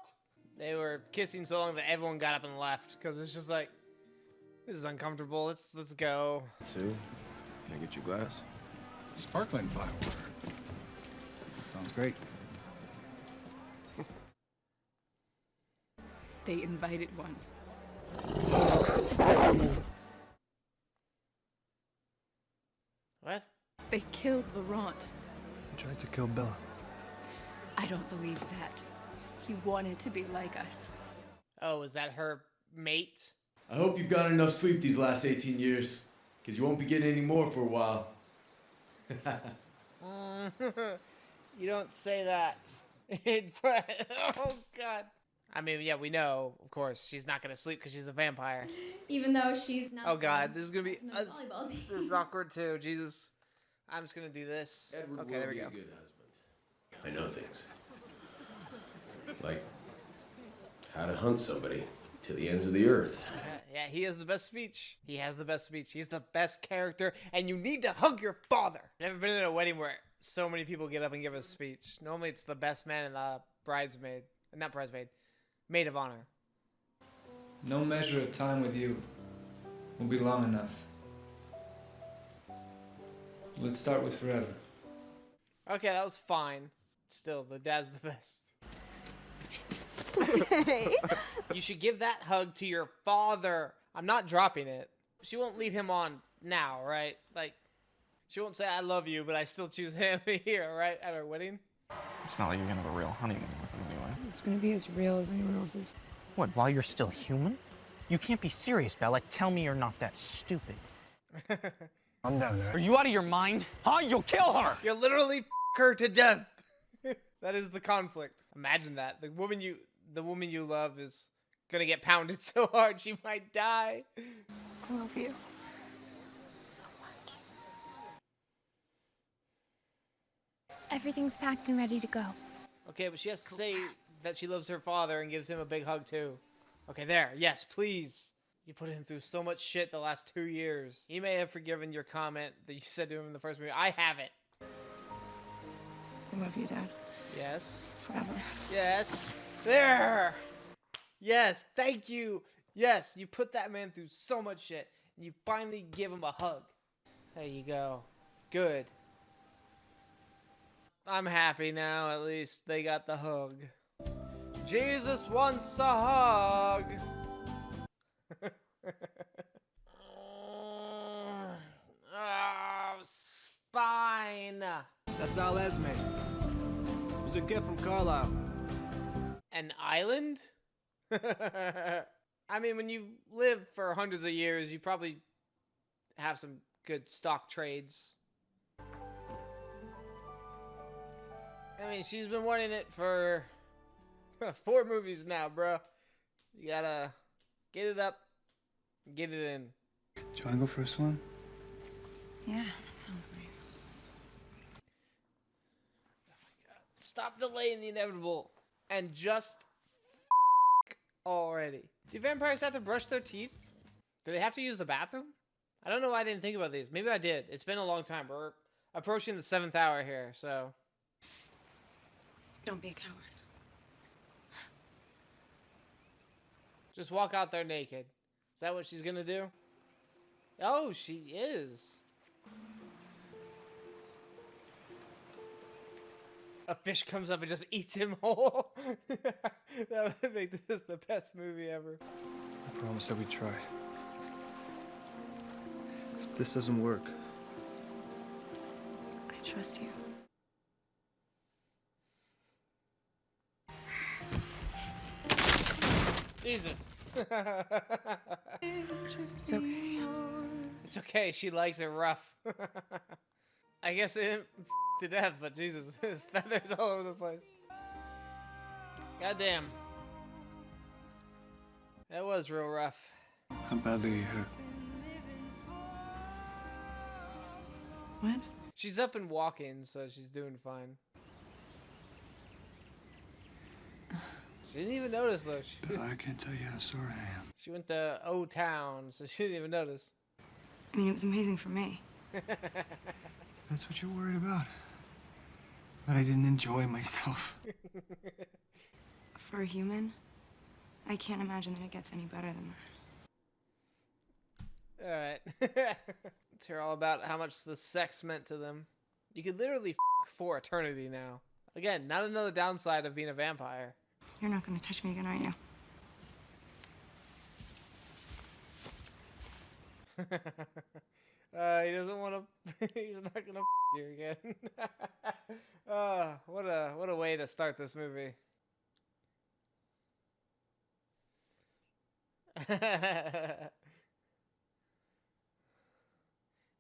They were kissing so long that everyone got up and left because it's just like, this is uncomfortable. Let's go. Sue, can I get you a glass? Sparkling fire water. Sounds great. They invited one. What? They killed Laurent. He tried to kill Bella. I don't believe that. He wanted to be like us. Oh, is that her mate? I hope you've gotten enough sleep these last 18 years, because you won't be getting any more for a while. You don't say that. Oh, God. I mean, yeah, we know, of course, she's not going to sleep because she's a vampire. Even though she's not. Oh, God, this is going to be... on the volleyball team. This is awkward, too. Jesus. I'm just going to do this. Edward Okay, will there we be go. a good husband. I know things. Like how to hunt somebody to the ends of the earth. Yeah, he has the best speech. He has the best speech. He's the best character, and you need to hug your father. Never been in a wedding where so many people get up and give a speech. Normally, it's the best man and the bridesmaid. Not bridesmaid. Maid of honor. No measure of time with you will be long enough. Let's start with forever. Okay, that was fine. Still, the dad's the best. You should give that hug to your father. I'm not dropping it. She won't lead him on now, right? Like, she won't say, "I love you," but I still choose him here, right? At our wedding. It's not like you're gonna have a real honeymoon with him anyway. It's gonna be as real as anyone else's. What, while you're still human? You can't be serious, Belle. Like, tell me you're not that stupid. I'm down there. Are you out of your mind? Huh? You'll kill her! You'll literally her to death. That is the conflict. Imagine that. The woman you love is gonna get pounded so hard she might die. I love you so much. Everything's packed and ready to go. Okay, but she has to say that she loves her father and gives him a big hug too. Okay, there. Yes, please. You put him through so much shit the last 2 years. He may have forgiven your comment that you said to him in the first movie. I haven't. I love you, Dad. Yes. Forever. Yes. There. Yes. Thank you. Yes. You put that man through so much shit, and you finally give him a hug. There you go. Good. I'm happy now. At least they got the hug. Jesus wants a hug. Oh, spine. That's Al Esme. It was a gift from Carlisle. An island? I mean, when you live for hundreds of years, you probably have some good stock trades. I mean, she's been wanting it for 4 movies now, bro. You gotta get it up, get it in. Do you want to go for a swim? Yeah, that sounds nice. Stop delaying the inevitable and just already. Do vampires have to brush their teeth? Do they have to use the bathroom? I don't know why I didn't think about these. Maybe I did. It's been a long time. We're approaching the 7th hour here, so. Don't be a coward. Just walk out there naked. Is that what she's gonna do? Oh, she is. A fish comes up and just eats him whole. That would make this the best movie ever. I promise that we try. If this doesn't work, I trust you. Jesus. It's okay. It's okay. She likes it rough. I guess they didn't to death, but Jesus, there's feathers all over the place. Goddamn. That was real rough. how badly are you hurt? What? She's up and walking, so she's doing fine. She didn't even notice, though. Bella, I can't tell you how sorry I am. She went to O-Town, so she didn't even notice. I mean, it was amazing for me. That's what you're worried about? but I didn't enjoy myself. For a human, I can't imagine that it gets any better than that. All right. Let's hear all about how much the sex meant to them. You could literally for eternity now. Again, not another downside of being a vampire. You're not gonna touch me again, are you? He doesn't want to. He's not gonna you again. What a way to start this movie.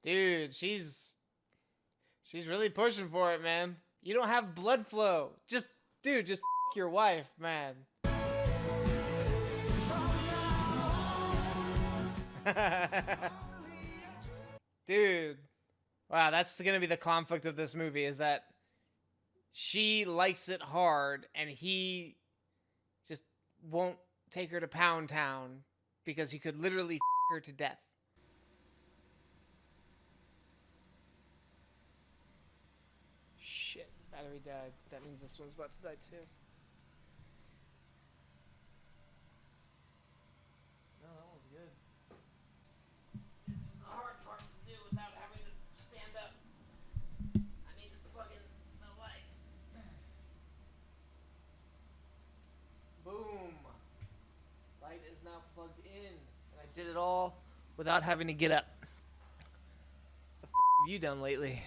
Dude, she's really pushing for it, man. You don't have blood flow. Just your wife, man. Dude. Wow, that's gonna be the conflict of this movie, is that she likes it hard and he just won't take her to Pound Town because he could literally her to death. Shit, battery died. That means this one's about to die too. No, that one's good. This is the hard part to do without having to stand up. I need to plug in the light. Boom. Light is now plugged in. And I did it all without having to get up. What the f have you done lately?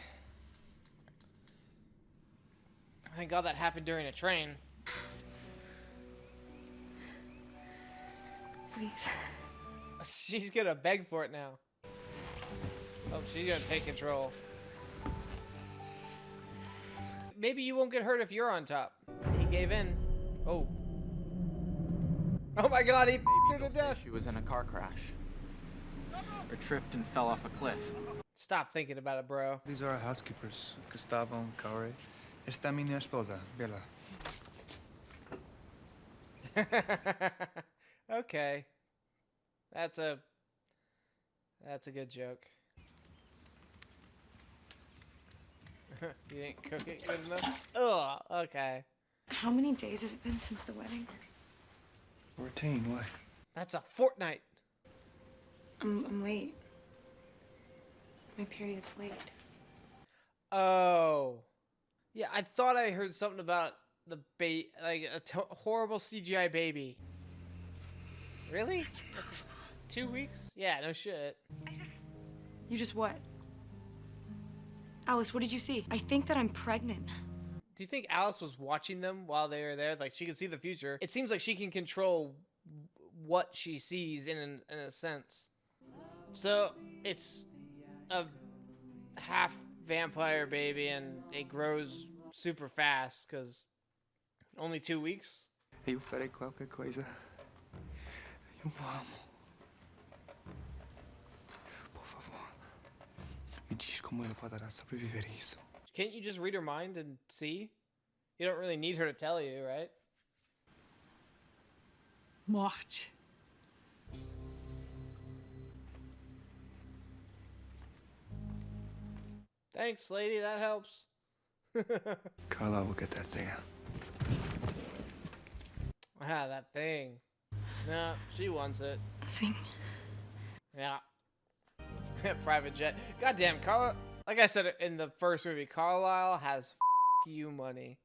Thank God that happened during a train. Please. She's gonna beg for it now. Oh, she's gonna take control. Maybe you won't get hurt if you're on top. He gave in. Oh. Oh my God, he f***ed her to death. She was in a car crash. Or tripped and fell off a cliff. Stop thinking about it, bro. These are our housekeepers, Gustavo and Kaori. Esta es mi esposa, Bella. Okay. That's a good joke. You didn't cook it good enough? Oh, okay. How many days has it been since the wedding? 14, why? That's a fortnight. I'm late. My period's late. Oh. Yeah, I thought I heard something about the like a horrible CGI baby. Really? That's 2 weeks? Yeah, no shit. You just what? Alice, what did you see? I think that I'm pregnant. Do you think Alice was watching them while they were there? Like, she could see the future. It seems like she can control what she sees in a sense. So, it's a half vampire baby and it grows super fast because only 2 weeks. Eu farei qualquer coisa. Eu amo. Por favor, me diz como ela poderá sobreviver a isso. Can't you just read her mind and see? You don't really need her to tell you, right? Morte. Thanks, lady. That helps. Carla will get that thing. Ah, that thing. No, she wants it. Thing? Yeah. Private jet. Goddamn, Carla. Like I said in the first movie, Carlisle has you money.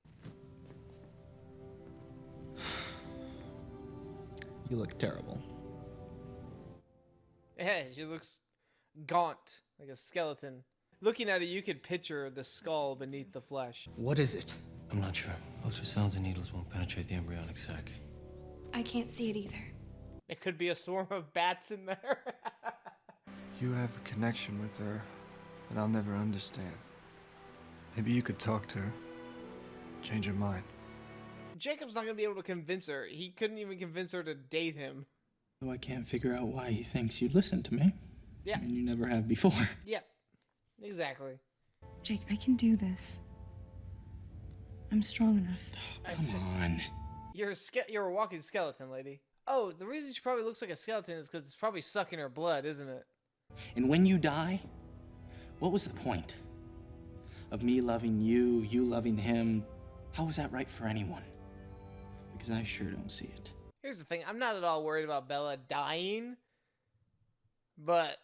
You look terrible. Yeah, she looks gaunt, like a skeleton. Looking at it, you could picture the skull beneath the flesh. What is it? I'm not sure. Ultrasounds and needles won't penetrate the embryonic sac. I can't see it either. It could be a swarm of bats in there. You have a connection with her that I'll never understand. Maybe you could talk to her, change her mind. Jacob's not gonna be able to convince her. He couldn't even convince her to date him. So I can't figure out why he thinks you'd listen to me. Yeah. And you never have before. Yep. Exactly. Jake, I can do this. I'm strong enough. Come on. You're a walking skeleton, lady. Oh, the reason she probably looks like a skeleton is because it's probably sucking her blood, isn't it? And when you die, what was the point? of me loving you, you loving him. How is that right for anyone? Because I sure don't see it. Here's the thing. I'm not at all worried about Bella dying. But,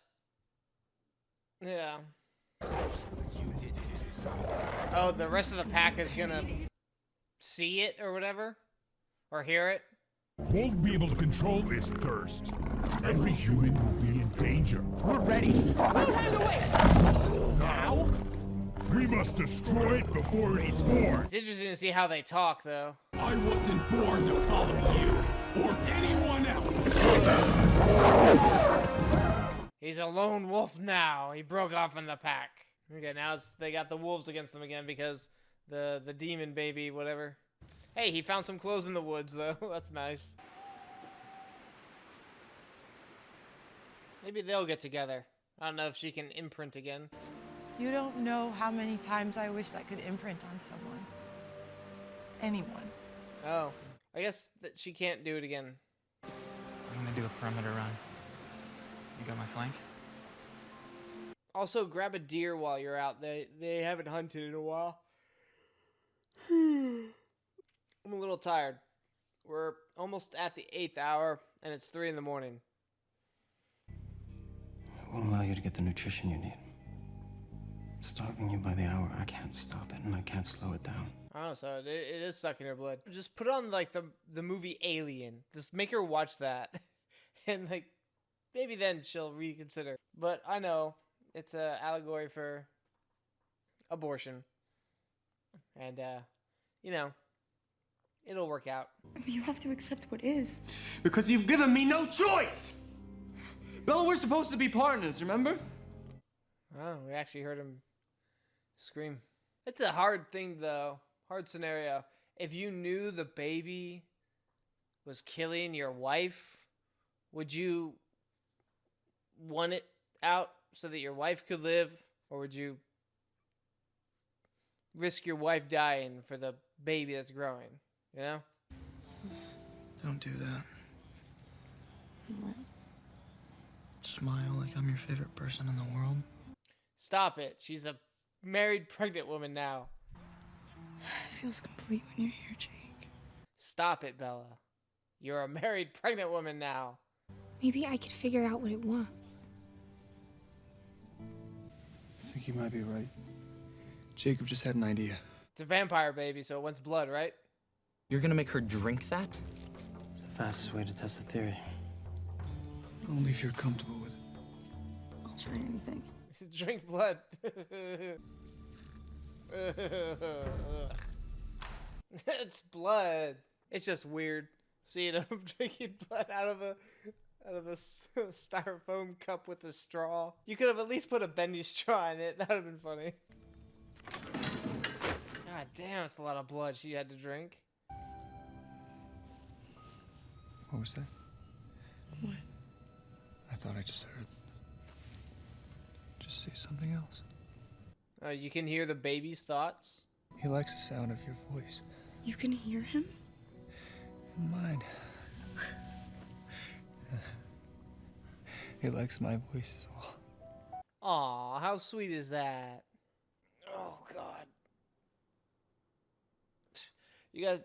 yeah. Oh, the rest of the pack is gonna see it or whatever? Or hear it? Won't be able to control this thirst. Every human will be in danger. We're ready. Move out of the way! Now? We must destroy it before it eats more. It's interesting to see how they talk, though. I wasn't born to follow you or anyone else. He's a lone wolf now. He broke off from the pack. Okay, now they got the wolves against them again because the demon baby, whatever. Hey, he found some clothes in the woods, though. That's nice. Maybe they'll get together. I don't know if she can imprint again. You don't know how many times I wished I could imprint on someone. Anyone. Oh, I guess that she can't do it again. I'm gonna do a perimeter run. You got my flank? Also, grab a deer while you're out. They haven't hunted in a while. I'm a little tired. We're almost at the 8th hour, and it's 3 in the morning. It won't allow you to get the nutrition you need. It's starving you by the hour. I can't stop it, and I can't slow it down. Oh, so it is sucking her blood. Just put on, like, the movie Alien. Just make her watch that. And, like, maybe then she'll reconsider. But I know it's an allegory for abortion. And, you know, it'll work out. You have to accept what is. Because you've given me no choice! Bella, we're supposed to be partners, remember? Oh, we actually heard him scream. It's a hard thing, though. Hard scenario. If you knew the baby was killing your wife, would you want it out so that your wife could live? Or would you risk your wife dying for the baby that's growing? You know? Don't do that. What? Smile like I'm your favorite person in the world. Stop it. She's a married, pregnant woman now. It feels complete when you're here, Jake. Stop it, Bella. You're a married, pregnant woman now. Maybe I could figure out what it wants. I think you might be right. Jacob just had an idea. It's a vampire baby, so it wants blood, right? You're gonna make her drink that? It's the fastest way to test the theory. Only if you're comfortable with it. I'll try anything. Drink blood. It's blood. It's just weird seeing him drinking blood out of a styrofoam cup with a straw. You could have at least put a bendy straw in it. That would have been funny. God damn, it's a lot of blood she had to drink. What was that? What? I thought I just heard. Just say something else. You can hear the baby's thoughts. He likes the sound of your voice. You can hear him? Mine. He likes my voice as well. Aw, how sweet is that? Oh, God. You guys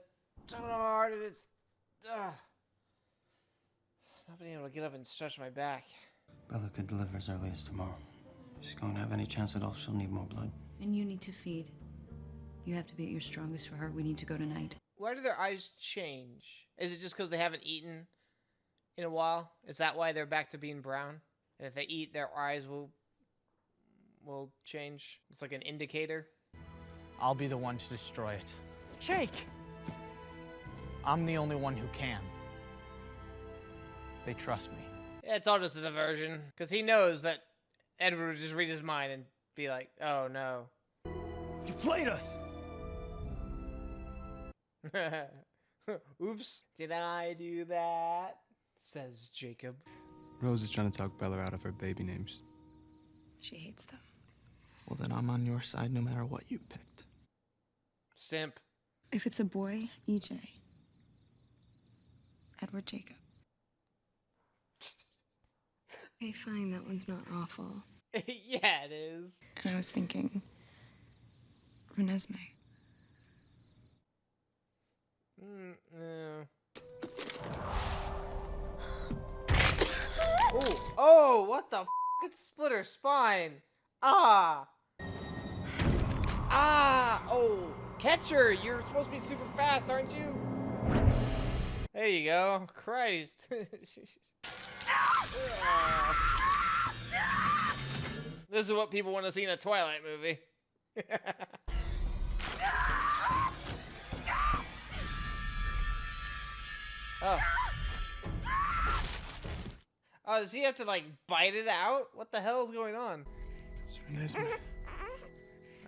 don't know how hard it is. Ugh. Not being able to get up and stretch my back. Bella could deliver as early as tomorrow. If she's going to have any chance at all, she'll need more blood. And you need to feed. You have to be at your strongest for her. We need to go tonight. Why do their eyes change? Is it just because they haven't eaten in a while? Is that why they're back to being brown? And if they eat, their eyes will change? It's like an indicator. I'll be the one to destroy it. Jake! I'm the only one who can. They trust me. Yeah, it's all just a diversion. Because he knows that Edward would just read his mind and be like, oh no. You played us! Oops, did I do that? Says Jacob. Rose is trying to talk Bella out of her baby names. She hates them. Well, then I'm on your side no matter what you picked. Simp. If it's a boy, EJ. Edward Jacob. Okay, fine, that one's not awful. Yeah, it is. And I was thinking, Renesmee. Yeah. Oh, oh, what the f? It split her spine. Ah. Ah, oh, catcher, you're supposed to be super fast, aren't you? There you go. Christ. This is what people want to see in a Twilight movie. Oh. Oh, does he have to, like, bite it out? What the hell is going on? It's Renesmee.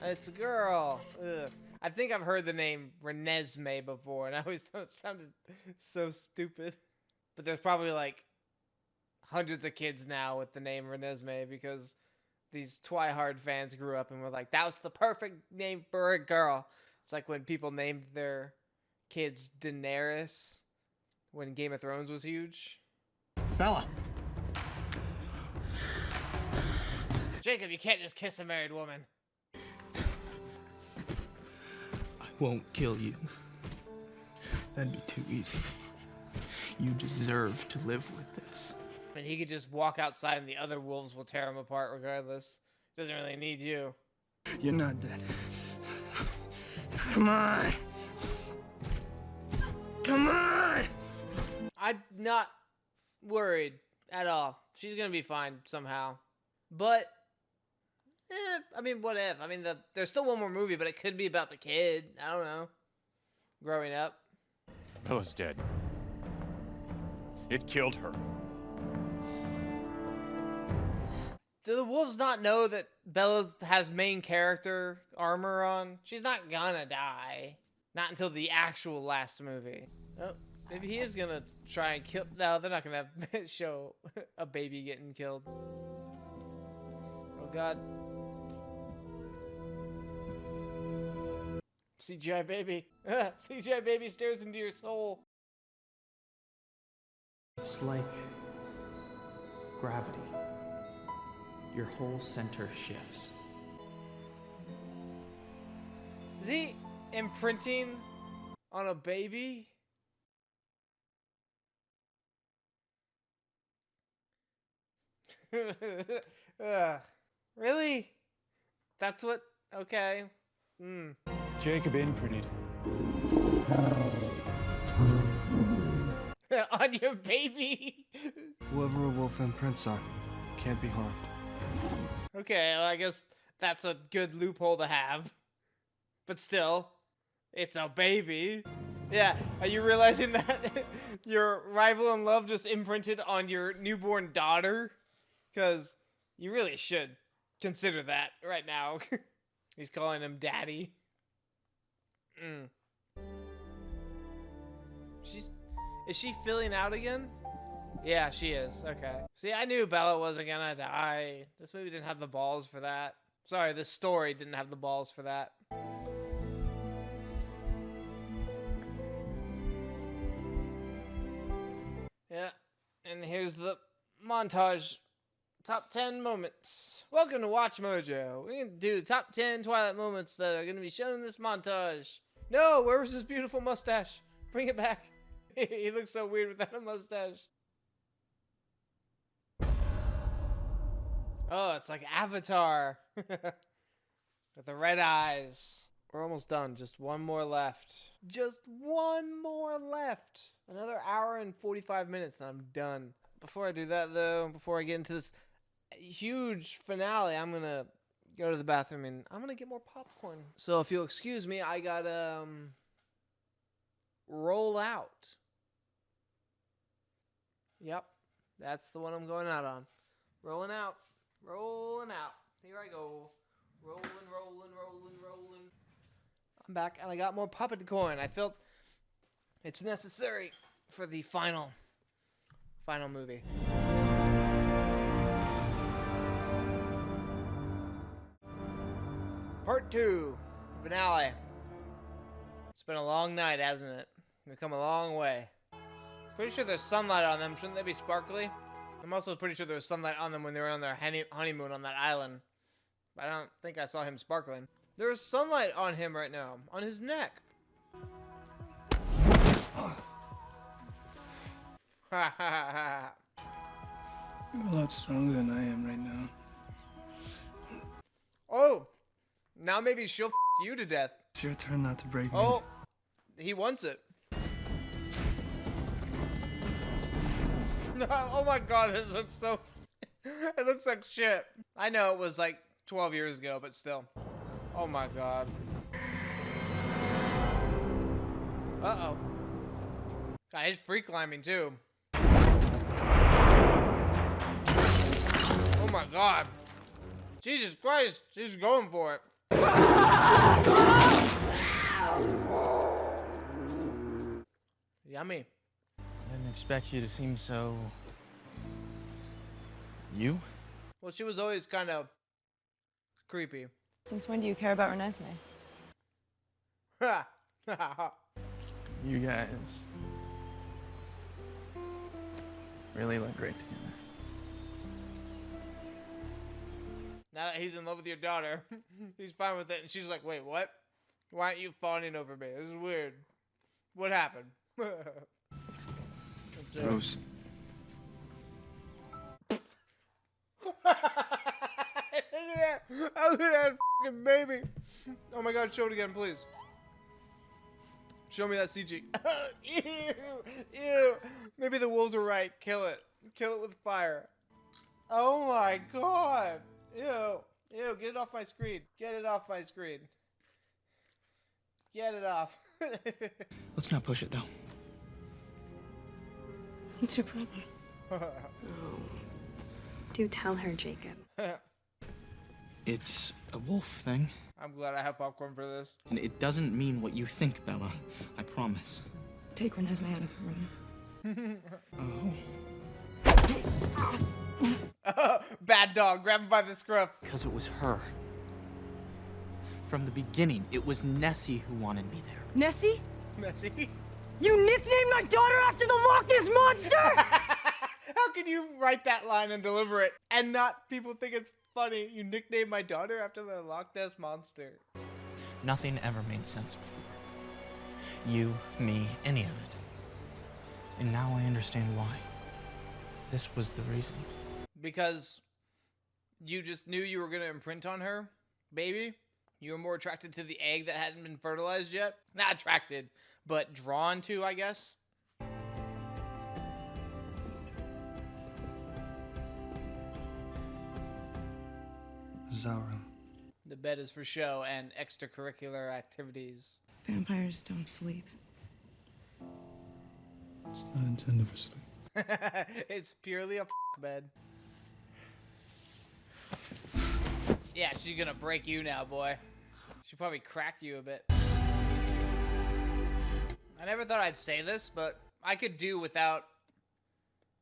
It's a girl. Ugh. I think I've heard the name Renesmee before, and I always thought it sounded so stupid. But there's probably, like, hundreds of kids now with the name Renesmee because these Twihard fans grew up and were like, that was the perfect name for a girl. It's like when people named their kids Daenerys when Game of Thrones was huge. Bella. Jacob, you can't just kiss a married woman. I won't kill you. That'd be too easy. You deserve to live with this. And he could just walk outside and the other wolves will tear him apart regardless. Doesn't really need you. You're not dead. Come on. Come on! I'm not worried at all. She's gonna be fine somehow. But, I mean, what if? I mean, there's still one more movie, but it could be about the kid. I don't know. Growing up. Bella's dead. It killed her. Do the wolves not know that Bella has main character armor on? She's not gonna die. Not until the actual last movie. Oh, maybe he is gonna try and kill. No, they're not gonna show a baby getting killed. Oh God. CGI baby. CGI baby stares into your soul. It's like gravity. Your whole center shifts. Is he imprinting on a baby? Really? That's what? Okay. Jacob imprinted. On your baby? Whoever a wolf imprints on can't be harmed. Okay, well, I guess that's a good loophole to have. But still, it's a baby. Yeah, are you realizing that your rival in love just imprinted on your newborn daughter? Because you really should consider that right now. He's calling him daddy. Is she filling out again? Yeah, she is. Okay. See, I knew Bella wasn't gonna die. This movie didn't have the balls for that. Sorry, this story didn't have the balls for that. Yeah, and here's the montage. Top 10 moments. Welcome to Watch Mojo. We're gonna do the top 10 Twilight moments that are gonna be shown in this montage. No, where was his beautiful mustache? Bring it back. He looks so weird without a mustache. Oh, it's like Avatar. With the red eyes. We're almost done. Just one more left. Just one more left. Another hour and 45 minutes and I'm done. Before I do that though, before I get into this huge finale, I'm gonna go to the bathroom and I'm gonna get more popcorn. So if you'll excuse me, I gotta roll out. Yep, that's the one I'm going out on. Rolling out. Rolling out. Here I go. Rolling, rolling, rolling, rolling. I'm back and I got more popcorn. I felt it's necessary for the final movie. Part 2, finale. It's been a long night, hasn't it? We've come a long way. Pretty sure there's sunlight on them. Shouldn't they be sparkly? I'm also pretty sure there was sunlight on them when they were on their honeymoon on that island. But I don't think I saw him sparkling. There's sunlight on him right now, on his neck. Ha ha ha. You're a lot stronger than I am right now. Oh, now maybe she'll f you to death. It's your turn not to break me. Oh, he wants it. No, oh my god, this looks so... It looks like shit. I know it was like 12 years ago, but still. Oh my god. Uh-oh. God, he's free climbing too. Oh my god. Jesus Christ, she's going for it. Yummy. I didn't expect you to seem so... you? Well, she was always kind of creepy. Since when do you care about Renesmee? You guys really look great together. Now that he's in love with your daughter, he's fine with it. And she's like, wait, what? Why aren't you fawning over me? This is weird. What happened? Rose. Look at that fucking baby. Oh my god, show it again, please. Show me that CG. Ew, ew. Maybe the wolves were right. Kill it. Kill it with fire. Oh my god. Ew. Ew, get it off my screen. Get it off my screen. Get it off. Let's not push it, though. What's your problem? Oh. Do tell her, Jacob. It's a wolf thing. I'm glad I have popcorn for this. And it doesn't mean what you think, Bella. I promise. Take Renesmee out of the room. Oh. Bad dog, grab him by the scruff. Because it was her. From the beginning, it was Nessie who wanted me there. Nessie? Nessie? You nicknamed my daughter after the Loch Ness Monster? How can you write that line and deliver it and not people think it's funny? You nicknamed my daughter after the Loch Ness Monster. Nothing ever made sense before. You, me, any of it. And now I understand why. This was the reason. Because you just knew you were going to imprint on her, baby? You were more attracted to the egg that hadn't been fertilized yet? Not attracted, but drawn to, I guess. This is our room. The bed is for show and extracurricular activities. Vampires don't sleep. It's not intended for sleep. It's purely a bed. Yeah, she's gonna break you now, boy. She'll probably crack you a bit. I never thought I'd say this, but I could do without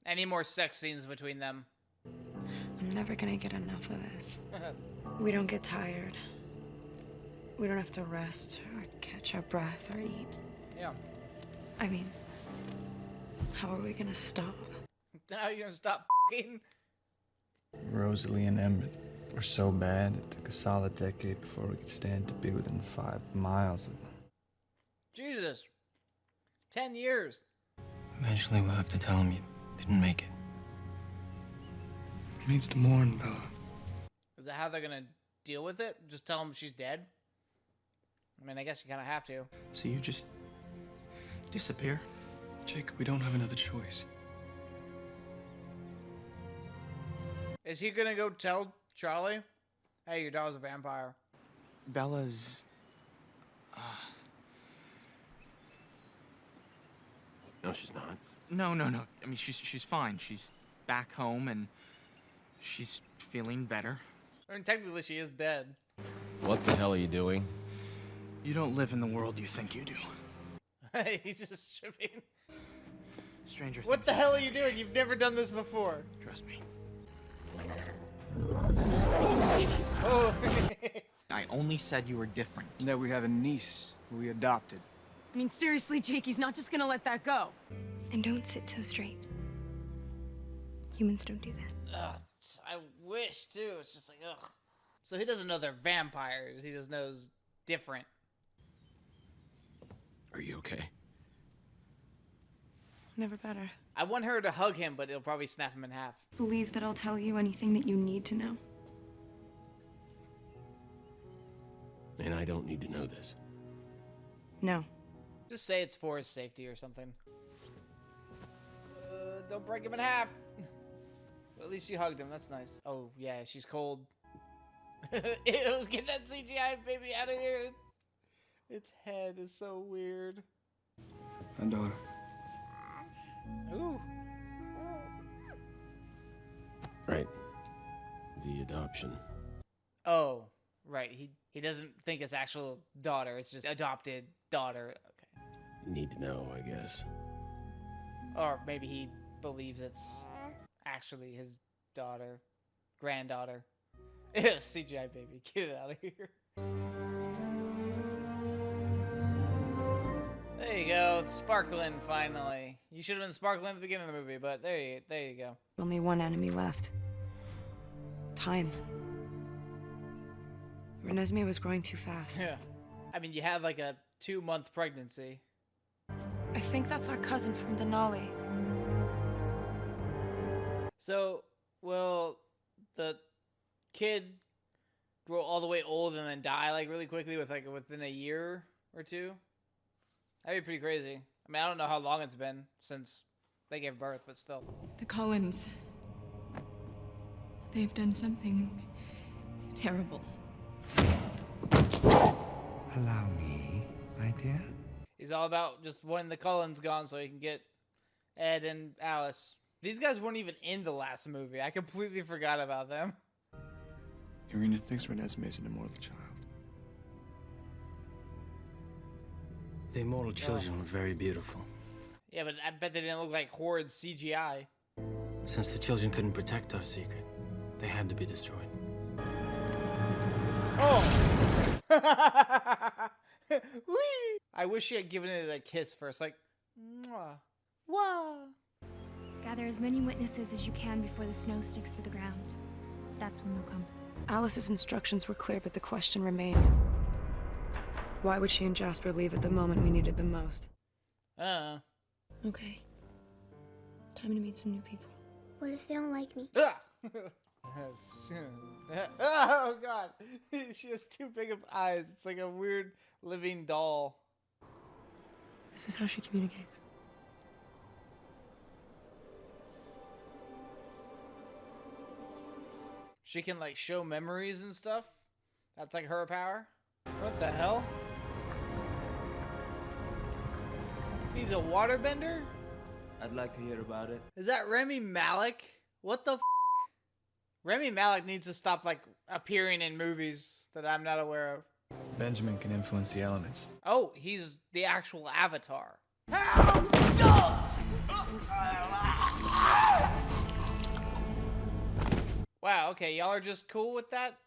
any more sex scenes between them. I'm never gonna get enough of this. We don't get tired. We don't have to rest or catch our breath or eat. Yeah. I mean, how are we gonna stop? How are you gonna stop f***ing? Rosalie and Emmett were so bad, it took a solid decade before we could stand to be within 5 miles of them. Jesus. 10 years. Eventually, we'll have to tell him you didn't make it. He needs to mourn, Bella. Is that how they're gonna deal with it? Just tell him she's dead? I mean, I guess you kind of have to. So you just disappear? Jacob, we don't have another choice. Is he gonna go tell Charlie, hey, your daughter's a vampire? Bella's... No, she's not. No. I mean, she's fine. She's back home and she's feeling better. I mean, technically she is dead. What the hell are you doing? You don't live in the world you think you do. He's just tripping. Stranger What the hell are you doing? You've never done this before. Trust me. Oh. I only said you were different. And that we have a niece who we adopted. I mean, seriously, Jake, he's not just gonna let that go. And don't sit so straight. Humans don't do that. Ugh, I wish too. It's just like, ugh. So he doesn't know they're vampires. He just knows different. Are you okay? Never better. I want her to hug him, but it'll probably snap him in half. Believe that I'll tell you anything that you need to know. And I don't need to know this. No. Just say it's for his safety or something. Don't break him in half. Well, at least you hugged him. That's nice. Oh, yeah, she's cold. Ew, get that CGI baby out of here. Its head is so weird. My daughter. Ooh. Right. The adoption. Oh, right. He doesn't think it's actual daughter. It's just adopted daughter. Okay. Need to know, I guess. Or maybe he believes it's actually his daughter, granddaughter. CGI baby, get it out of here. There you go, it's sparkling finally. You should have been sparkling at the beginning of the movie, but there you go. Only one enemy left. Time. Renesmee was growing too fast. Yeah. I mean, you had like a 2-month pregnancy. I think that's our cousin from Denali. So, will the kid grow all the way old and then die like really quickly within a year or two? That'd be pretty crazy. I mean, I don't know how long it's been since they gave birth, but still. The Cullens. They've done something terrible. Allow me, my dear. He's all about just wanting the Cullens gone so he can get Ed and Alice. These guys weren't even in the last movie. I completely forgot about them. Irina thinks Renesmee is an immortal child. The immortal children were very beautiful. Yeah, but I bet they didn't look like horrid CGI. Since the children couldn't protect our secret, they had to be destroyed. Oh! Whee! I wish she had given it a kiss first, like, mwah. Wah. Gather as many witnesses as you can before the snow sticks to the ground. That's when they'll come. Alice's instructions were clear, but the question remained. Why would she and Jasper leave at the moment we needed them most? Okay. Time to meet some new people. What if they don't like me? Oh god, she has too big of eyes. It's like a weird living doll. This is how she communicates. She can like show memories and stuff. That's like her power. What the hell? He's a waterbender? I'd like to hear about it. Is that Remy Malek? What the f? Remy Malek needs to stop like appearing in movies that I'm not aware of. Benjamin can influence the elements. Oh, he's the actual Avatar. Wow, okay, y'all are just cool with that?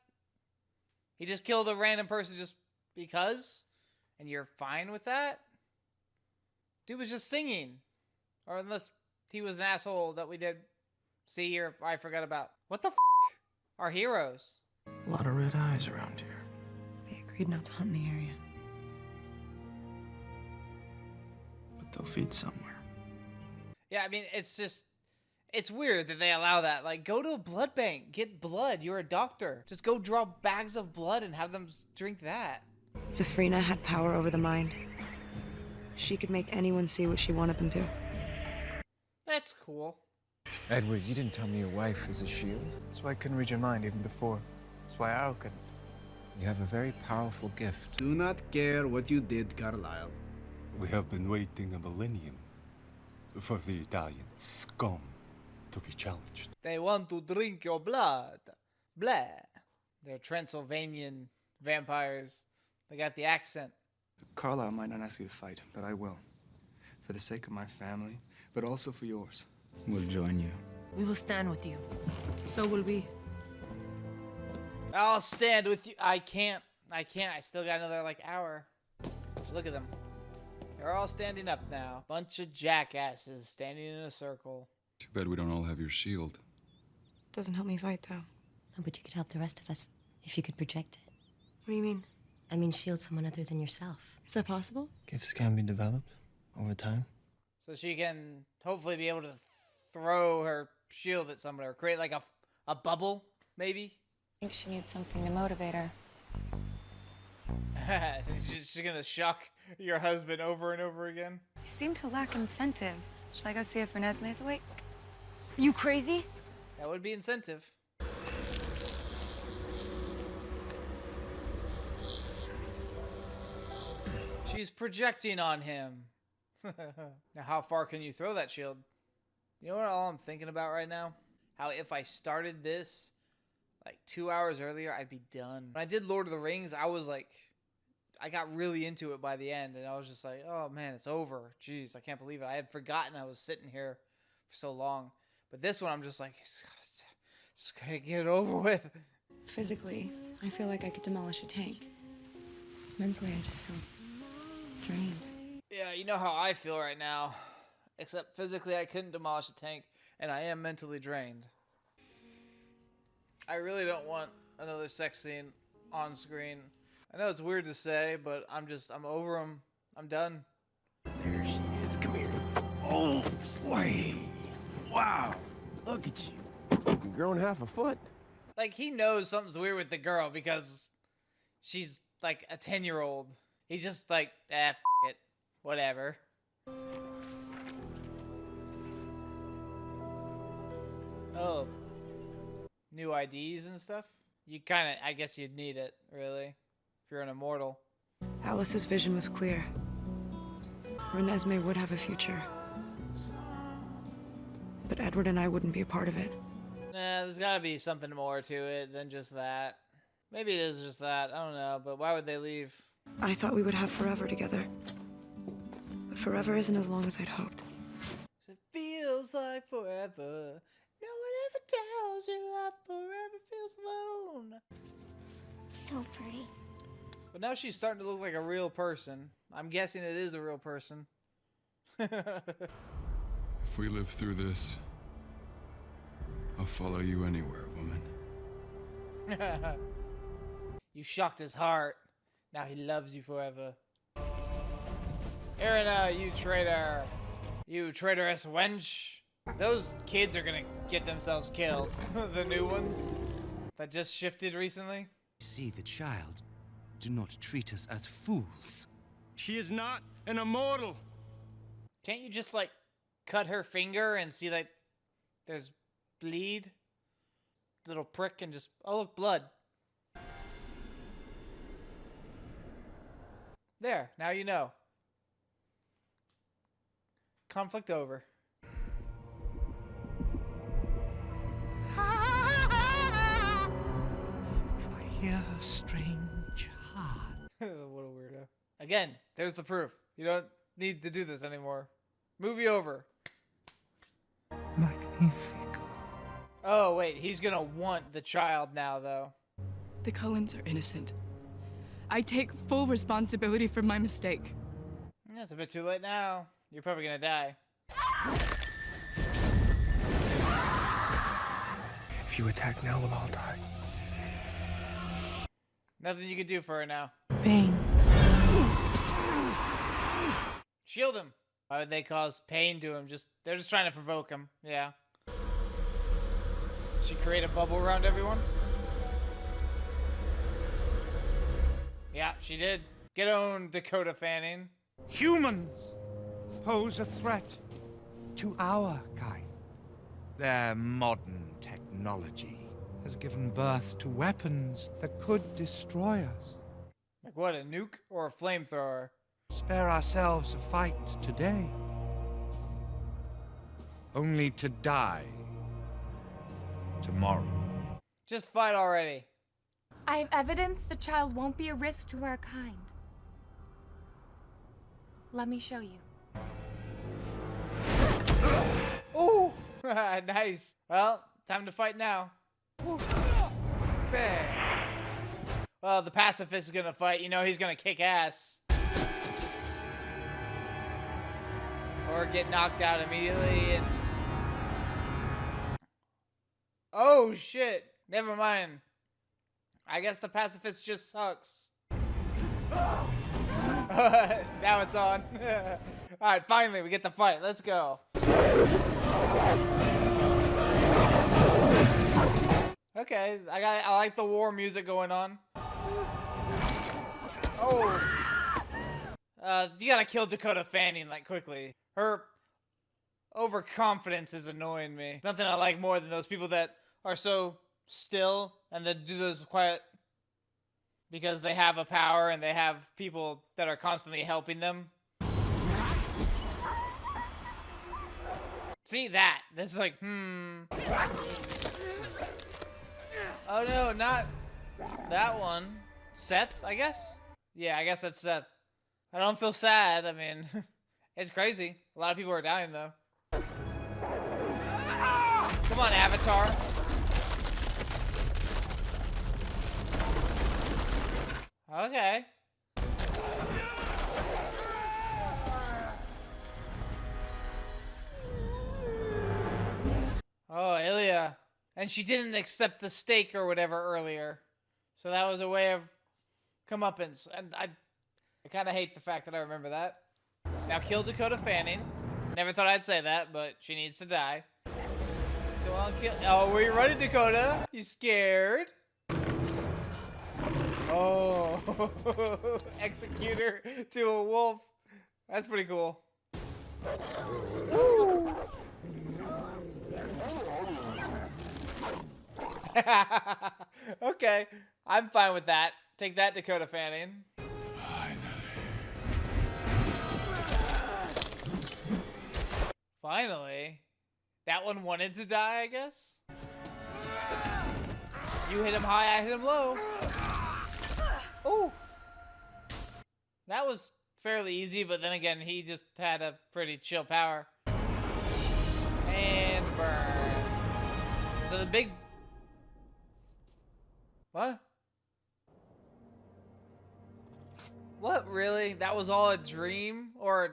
He just killed a random person just because? And you're fine with that? Dude was just singing. Or unless he was an asshole that we did see or I forgot about. What the f? Our heroes. A lot of red eyes around here. They agreed not to hunt in the area. But they'll feed somewhere. Yeah, I mean, it's weird that they allow that. Like, go to a blood bank, get blood. You're a doctor. Just go draw bags of blood and have them drink that. Zafrina had power over the mind. She could make anyone see what she wanted them to. That's cool. Edward, you didn't tell me your wife is a shield. That's why I couldn't read your mind even before. That's why Al couldn't. You have a very powerful gift. Do not care what you did, Carlisle. We have been waiting a millennium for the Italian scum to be challenged. They want to drink your blood. Blah. They're Transylvanian vampires. They got the accent. Carlisle might not ask you to fight, but I will. For the sake of my family, but also for yours. We'll join you. We will stand with you. So will we. I'll stand with you. I can't. I still got another, like, hour. Look at them. They're all standing up now. Bunch of jackasses standing in a circle. Too bad we don't all have your shield. Doesn't help me fight, though. No, but you could help the rest of us. If you could project it. What do you mean? I mean, shield someone other than yourself. Is that possible? Gifts can be developed over time. So she can hopefully be able to throw her shield at somebody or create like a bubble, maybe. I think she needs something to motivate her. She's gonna shock your husband over and over again. You seem to lack incentive. Should I go see if Renesmee's awake? Are you crazy? That would be incentive. She's projecting on him. Now, how far can you throw that shield? You know what all I'm thinking about right now? How if I started this like 2 hours earlier, I'd be done. When I did Lord of the Rings, I was like, I got really into it by the end, and I was just like, oh man, it's over. Jeez, I can't believe it. I had forgotten I was sitting here for so long. But this one, I'm just like, just gotta get it over with. Physically, I feel like I could demolish a tank. Mentally, I just feel drained. Yeah, you know how I feel right now. Except physically, I couldn't demolish a tank, and I am mentally drained. I really don't want another sex scene on screen. I know it's weird to say, but I'm over them. I'm done. There she is. Come here. Oh, boy. Wow. Look at you. You've grown half a foot. Like, he knows something's weird with the girl because she's like a 10-year-old. He's just like, f it. Whatever. Oh. New IDs and stuff? You kind of, I guess you'd need it, really, if you're an immortal. Alice's vision was clear. Renesmee would have a future. But Edward and I wouldn't be a part of it. Nah, there's gotta be something more to it than just that. Maybe it is just that, I don't know, but why would they leave? I thought we would have forever together. But forever isn't as long as I'd hoped. It feels like forever. No one ever tells you that forever feels alone. So pretty. But now she's starting to look like a real person. I'm guessing it is a real person. If we live through this, I'll follow you anywhere, woman. You shocked his heart. Now he loves you forever. Irina, you traitor. You traitorous wench. Those kids are gonna get themselves killed. The new ones that just shifted recently. See the child. Do not treat us as fools. She is not an immortal. Can't you just like cut her finger and see like there's bleed? Little prick and just, oh look, blood. There, now you know. Conflict over. I hear a strange heart. What a weirdo. Again, there's the proof. You don't need to do this anymore. Movie over. Magnifico. Oh, wait, he's gonna want the child now, though. The Cullens are innocent. I take full responsibility for my mistake. It's a bit too late now. You're probably gonna die. If you attack now, we'll all die. Nothing you can do for her now. Pain. Shield him. Why would they cause pain to him? They're just trying to provoke him. Yeah. She create a bubble around everyone? Yeah, she did. Get on, Dakota Fanning. Humans pose a threat to our kind. Their modern technology has given birth to weapons that could destroy us. Like what, a nuke or a flamethrower? Spare ourselves a fight today, only to die tomorrow. Just fight already. I have evidence the child won't be a risk to our kind. Let me show you. Ooh! Nice. Well, time to fight now. Bang. Well, the pacifist is gonna fight. You know he's gonna kick ass. Or get knocked out immediately and... Oh, shit. Never mind. I guess the pacifist just sucks. Now it's on. Alright, finally, we get the fight. Let's go. Okay, I like the war music going on. Oh. You gotta kill Dakota Fanning, like, quickly. Her overconfidence is annoying me. Nothing I like more than those people that are so still and then do those quiet because they have a power and they have people that are constantly helping them. See that? That's like, Oh no, not that one. Seth, I guess? Yeah, I guess that's Seth. I don't feel sad. I mean, it's crazy. A lot of people are dying, though. Come on, Avatar. Okay. Oh, Ilya. And she didn't accept the steak or whatever earlier. So that was a way of comeuppance. And I kind of hate the fact that I remember that. Now kill Dakota Fanning. Never thought I'd say that, but she needs to die. Come on, kill. Oh, where you running, Dakota? You scared? Oh. Executor to a wolf. That's pretty cool. Woo. Okay, I'm fine with that. Take that, Dakota Fanning. Finally. That one wanted to die, I guess? You hit him high, I hit him low. Ooh. That was fairly easy, but then again, he just had a pretty chill power. And burn. So the big... What? What, really? That was all a dream? Or a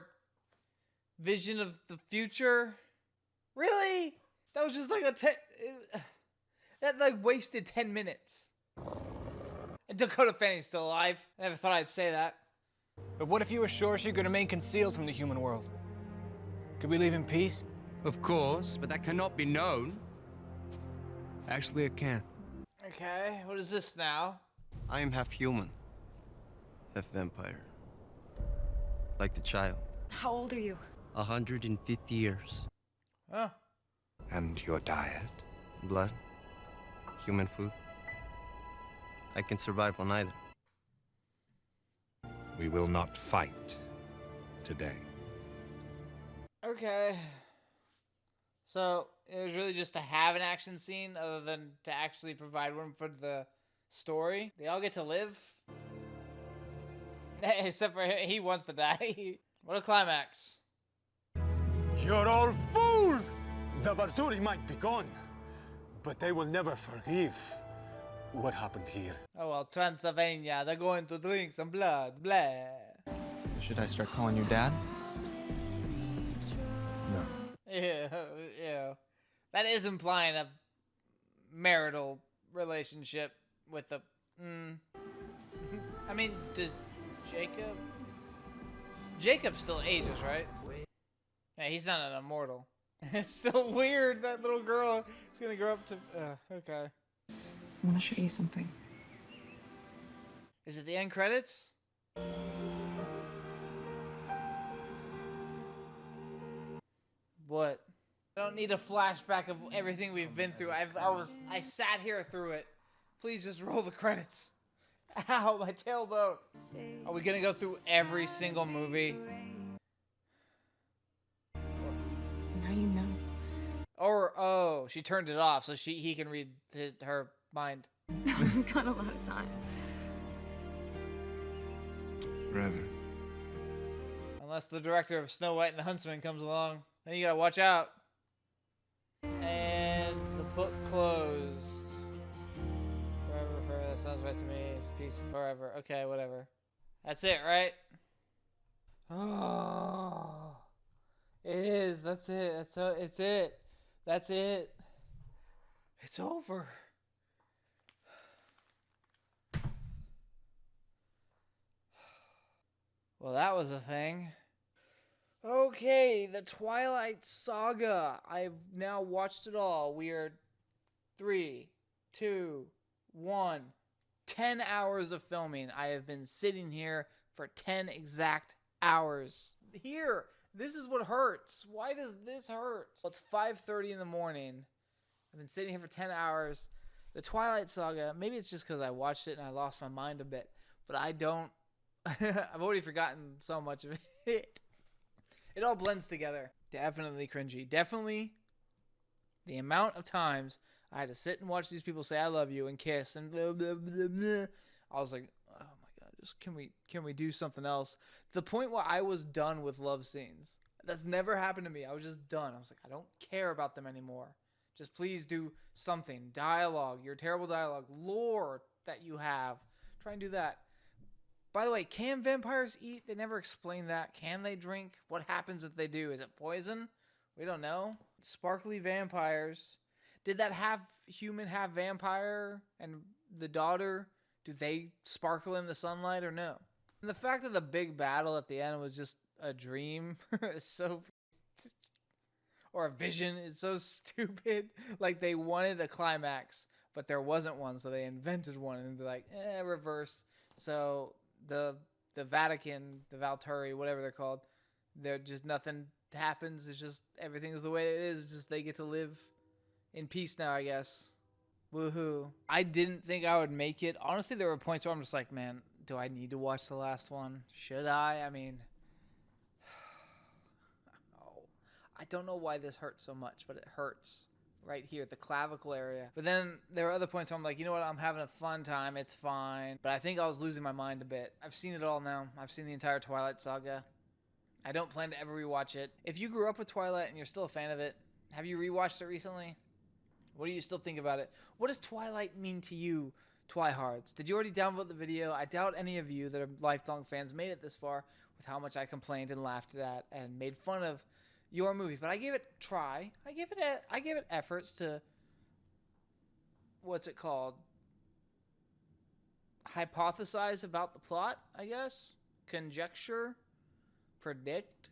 vision of the future? Really? That was just like a that like wasted 10 minutes. And Dakota Fanning's still alive. I never thought I'd say that. But what if you were sure she could remain concealed from the human world? Could we leave in peace? Of course, but that cannot be known. Actually, it can. Okay, what is this now? I am half human, half vampire. Like the child. How old are you? 150 years. Oh. And your diet? Blood, human food. I can survive on either. We will not fight today. Okay. So, it was really just to have an action scene other than to actually provide one for the story. They all get to live. Except for he wants to die. What a climax. You're all fools! The Varturi might be gone, but they will never forgive what happened here. Oh well, Transylvania, they're going to drink some blood, blah. So should I start calling you Dad? No. Yeah. That is implying a marital relationship with a... I mean, does Jacob... Jacob still ages, right? Yeah, he's not an immortal. It's still weird that little girl is gonna grow up to... okay. I want to show you something. Is it the end credits? What? I don't need a flashback of everything we've been through. I sat here through it. Please just roll the credits. Ow, my tailbone. Are we gonna go through every single movie? Now you know. Or, oh, she turned it off so he can read her mind. We've got a lot of time. Forever. Unless the director of Snow White and the Huntsman comes along. Then you gotta watch out. And the book closed. Forever, that sounds right to me. It's peace forever. Okay, whatever. That's it, right? Oh, it is. That's it. It's it. That's it. It's over. Well, that was a thing. Okay, the Twilight Saga. I've now watched it all. We are 3, 2, 1. 10 hours of filming. I have been sitting here for 10 exact hours. Here, this is what hurts. Why does this hurt? Well, it's 5:30 in the morning. I've been sitting here for 10 hours. The Twilight Saga, maybe it's just because I watched it and I lost my mind a bit, but I don't. I've already forgotten so much of it. It all blends together. Definitely cringy. Definitely the amount of times I had to sit and watch these people say I love you and kiss and blah, blah, blah, blah. I was like, oh my God, just can we do something else? The point where I was done with love scenes. That's never happened to me. I was just done. I was like, I don't care about them anymore. Just please do something. Dialogue, your terrible dialogue, lore that you have. Try and do that. By the way, can vampires eat? They never explain that. Can they drink? What happens if they do? Is it poison? We don't know. Sparkly vampires. Did that half human, half vampire and the daughter, do they sparkle in the sunlight or no? And the fact that the big battle at the end was just a dream is so... or a vision is so stupid. Like they wanted a climax, but there wasn't one, so they invented one and be like, reverse. So the Vatican, the Valturi, whatever they're called, they're just nothing happens. It's just everything is the way it is. It's just they get to live in peace now, I guess. Woohoo. I didn't think I would make it. Honestly, there were points where I'm just like, man, do I need to watch the last one? Should I? I mean, I don't know why this hurts so much, but it hurts right here, the clavicle area. But then there are other points where I'm like, you know what? I'm having a fun time. It's fine. But I think I was losing my mind a bit. I've seen it all now. I've seen the entire Twilight Saga. I don't plan to ever rewatch it. If you grew up with Twilight and you're still a fan of it, have you rewatched it recently? What do you still think about it? What does Twilight mean to you, Twihards? Did you already downvote the video? I doubt any of you that are lifelong fans made it this far with how much I complained and laughed at and made fun of your movie. But I gave it a try. I gave it efforts to, what's it called? Hypothesize about the plot, I guess? Conjecture? Predict?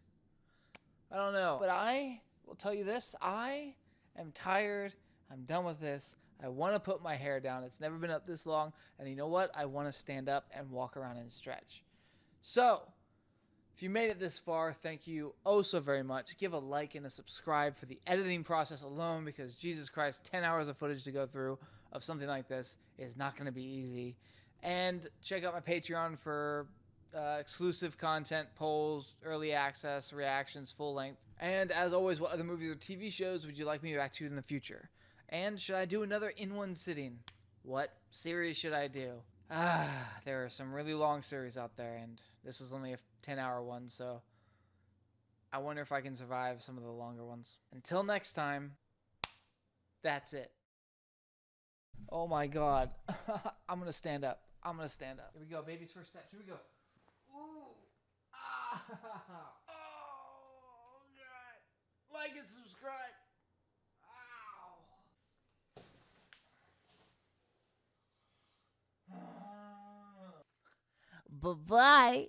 I don't know. But I will tell you this. I am tired. I'm done with this. I want to put my hair down. It's never been up this long. And you know what? I want to stand up and walk around and stretch. So, if you made it this far, thank you oh so very much. Give a like and a subscribe for the editing process alone, because Jesus Christ, 10 hours of footage to go through of something like this is not going to be easy. And check out my Patreon for exclusive content, polls, early access, reactions, full length. And as always, what other movies or TV shows would you like me to react to in the future? And should I do another in one sitting? What series should I do? There are some really long series out there, and this was only a 10-hour one, so I wonder if I can survive some of the longer ones. Until next time, that's it. Oh my God. I'm gonna stand up. I'm gonna stand up. Here we go, baby's first steps. Here we go. Ooh. Ah. Oh, God. Like and subscribe. Ow. Bye-bye.